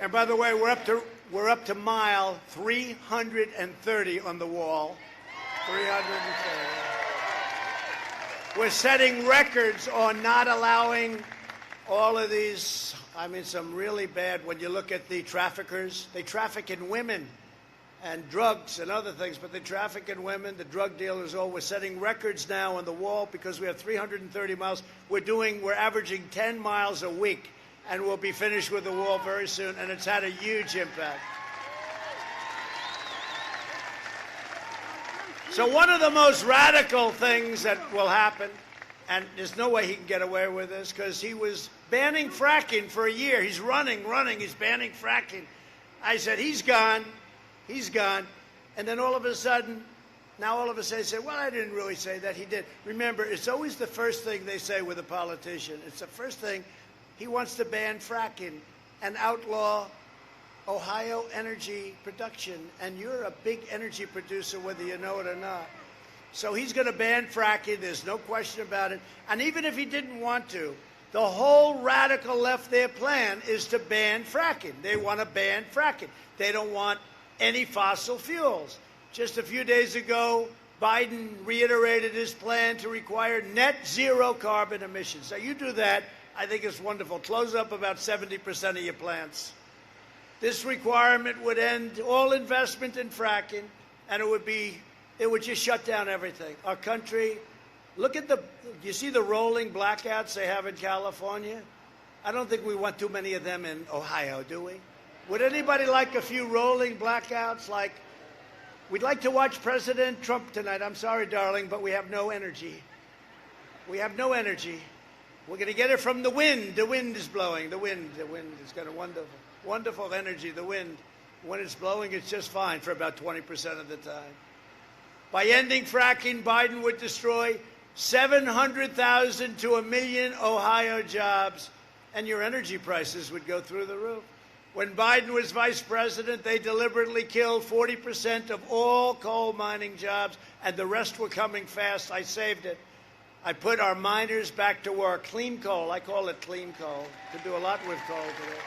And by the way, we're up to mile 330 on the wall. 330. We're setting records on not allowing all of these, some really bad, when you look at the traffickers. They traffic in women and drugs and other things, but they traffic in women, the drug dealers, we're setting records now on the wall because we have 330 miles. We're averaging 10 miles a week. And we'll be finished with the wall very soon, and it's had a huge impact. So one of the most radical things that will happen, and there's no way he can get away with this, because he was banning fracking for a year. He's running, he's banning fracking. I said, he's gone. And then all of a sudden, they say, well, I didn't really say that. He did. Remember, it's always the first thing they say with a politician. It's the first thing. He wants to ban fracking and outlaw Ohio energy production. And you're a big energy producer, whether you know it or not. So he's going to ban fracking. There's no question about it. And even if he didn't want to, the whole radical left, their plan is to ban fracking. They want to ban fracking. They don't want any fossil fuels. Just a few days ago, Biden reiterated his plan to require net zero carbon emissions. So you do that. I think it's wonderful. Close up about 70% of your plants. This requirement would end all investment in fracking, and it would just shut down everything. Our country, you see the rolling blackouts they have in California? I don't think we want too many of them in Ohio, do we? Would anybody like a few rolling blackouts? We'd like to watch President Trump tonight. I'm sorry, darling, but we have no energy. We have no energy. We're going to get it from the wind. The wind is blowing. The wind has got a wonderful energy. The wind, when it's blowing, it's just fine for about 20% of the time. By ending fracking, Biden would destroy 700,000 to 1 million Ohio jobs, and your energy prices would go through the roof. When Biden was vice president, they deliberately killed 40% of all coal mining jobs, and the rest were coming fast. I saved it. I put our miners back to work. Clean coal, I call it clean coal. Could do a lot with coal today.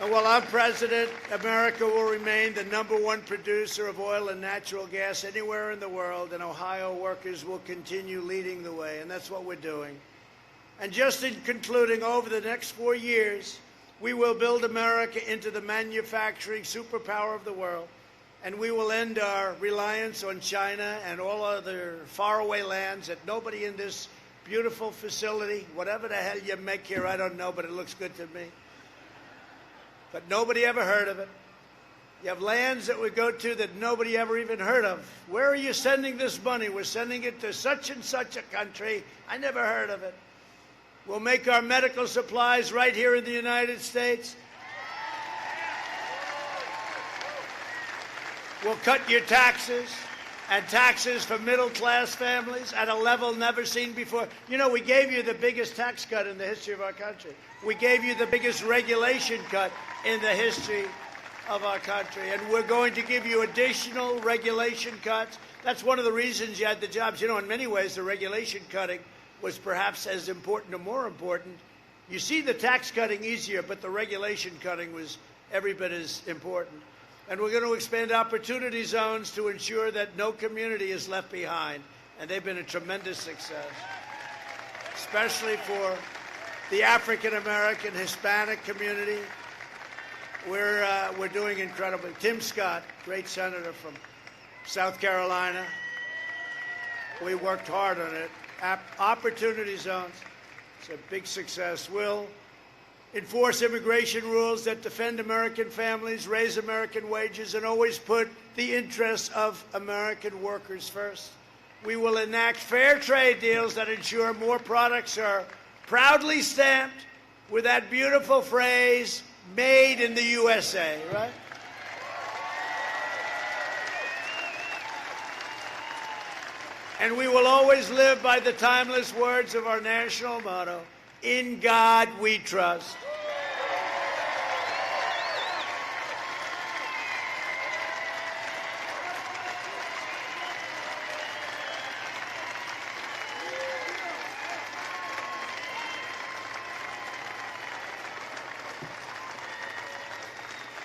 And while I'm president, America will remain the #1 producer of oil and natural gas anywhere in the world, and Ohio workers will continue leading the way, and that's what we're doing. And just in concluding, over the next 4 years, we will build America into the manufacturing superpower of the world. And we will end our reliance on China and all other faraway lands that nobody in this beautiful facility, whatever the hell you make here, I don't know, but it looks good to me. But nobody ever heard of it. You have lands that we go to that nobody ever even heard of. Where are you sending this money? We're sending it to such and such a country. I never heard of it. We'll make our medical supplies right here in the United States. We'll cut your taxes, and taxes for middle-class families at a level never seen before. You know, we gave you the biggest tax cut in the history of our country. We gave you the biggest regulation cut in the history of our country, and we're going to give you additional regulation cuts. That's one of the reasons you had the jobs. You know, in many ways, the regulation cutting was perhaps as important or more important. You see the tax cutting easier, but the regulation cutting was every bit as important. And we're going to expand opportunity zones to ensure that no community is left behind. And they've been a tremendous success, especially for the African American, Hispanic community. We're doing incredibly. Tim Scott, great senator from South Carolina. We worked hard on it. Opportunity zones. It's a big success. We'll enforce immigration rules that defend American families, raise American wages, and always put the interests of American workers first. We will enact fair trade deals that ensure more products are proudly stamped with that beautiful phrase, made in the USA, right? And we will always live by the timeless words of our national motto, in God we trust.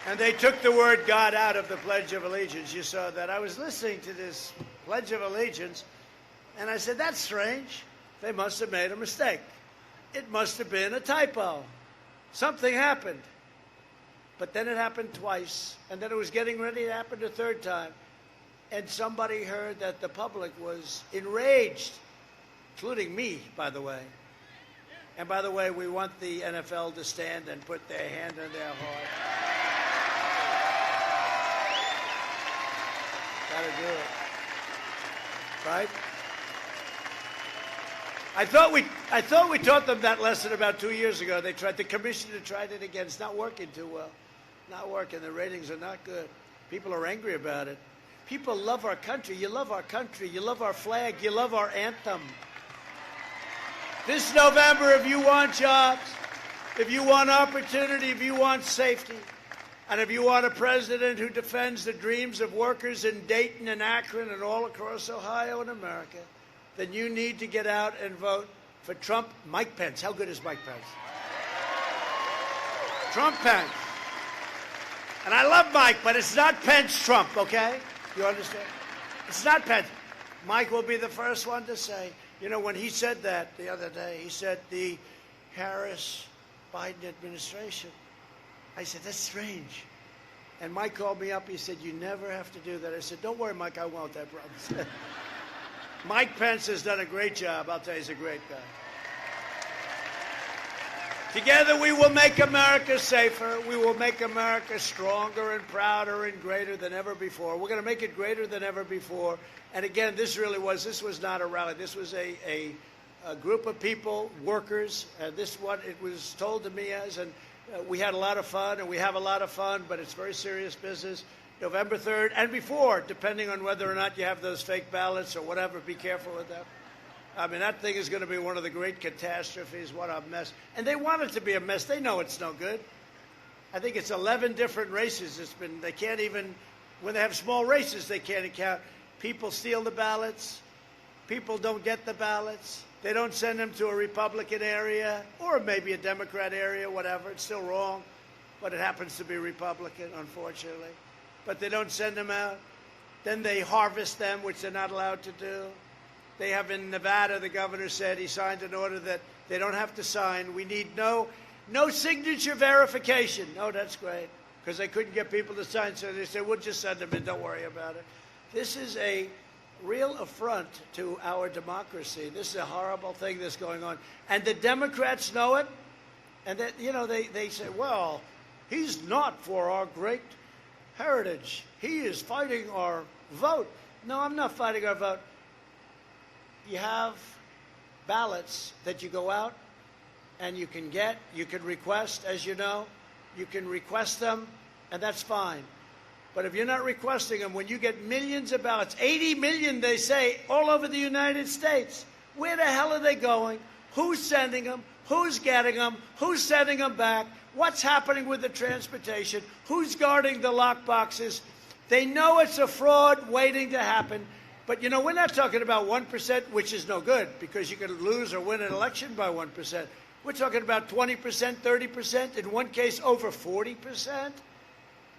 And they took the word God out of the Pledge of Allegiance. You saw that. I was listening to this Pledge of Allegiance, and I said, that's strange. They must have made a mistake. It must have been a typo. Something happened. But then it happened twice, and then it was getting ready to happen a third time. And somebody heard that the public was enraged, including me, by the way. And by the way, we want the NFL to stand and put their hand on their heart. Gotta do it. Right? I thought we taught them that lesson about 2 years ago. The commissioner tried it again. It's not working too well. Not working. The ratings are not good. People are angry about it. People love our country. You love our country. You love our flag. You love our anthem. This November, if you want jobs, if you want opportunity, if you want safety, and if you want a president who defends the dreams of workers in Dayton and Akron and all across Ohio and America, then you need to get out and vote for Trump. Mike Pence. How good is Mike Pence? Trump Pence. And I love Mike, but it's not Pence Trump, okay? You understand? It's not Pence. Mike will be the first one to say, you know, when he said that the other day, he said the Harris-Biden administration. I said, that's strange. And Mike called me up. He said, you never have to do that. I said, don't worry, Mike, I won't, I promise. Mike Pence has done a great job. I'll tell you, he's a great guy. Together we will make America safer. We will make America stronger and prouder and greater than ever before. We're going to make it greater than ever before. And again, this was not a rally. This was a group of people, workers. This is what it was told to me as. And we had a lot of fun, and we have a lot of fun, but it's very serious business. November 3rd and before, depending on whether or not you have those fake ballots or whatever, be careful with that. I mean, that thing is going to be one of the great catastrophes. What a mess. And they want it to be a mess. They know it's no good. I think it's 11 different races. They can't even, when they have small races, they can't account. People steal the ballots. People don't get the ballots. They don't send them to a Republican area or maybe a Democrat area, whatever. It's still wrong, but it happens to be Republican, unfortunately. But they don't send them out. Then they harvest them, which they're not allowed to do. They have in Nevada, the governor said he signed an order that they don't have to sign. We need no signature verification. Oh, that's great, because they couldn't get people to sign, so they said, we'll just send them in, don't worry about it. This is a real affront to our democracy. This is a horrible thing that's going on. And the Democrats know it, and that, you know, they say, well, he's not for our great heritage. He is fighting our vote. No, I'm not fighting our vote. You have ballots that you go out and you can get, you can request, as you know, you can request them, and that's fine. But if you're not requesting them, when you get millions of ballots, 80 million, they say, all over the United States, where the hell are they going? Who's sending them? Who's getting them? Who's sending them back? What's happening with the transportation? Who's guarding the lock boxes? They know it's a fraud waiting to happen. But, you know, we're not talking about 1%, which is no good, because you can lose or win an election by 1%. We're talking about 20%, 30%, in one case over 40%.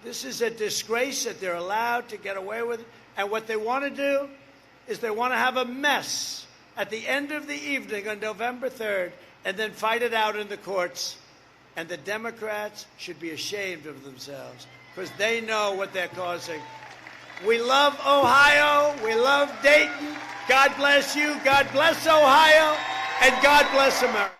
This is a disgrace that they're allowed to get away with it. And what they want to do is they want to have a mess at the end of the evening on November 3rd and then fight it out in the courts. And the Democrats should be ashamed of themselves because they know what they're causing. We love Ohio. We love Dayton. God bless you. God bless Ohio. And God bless America.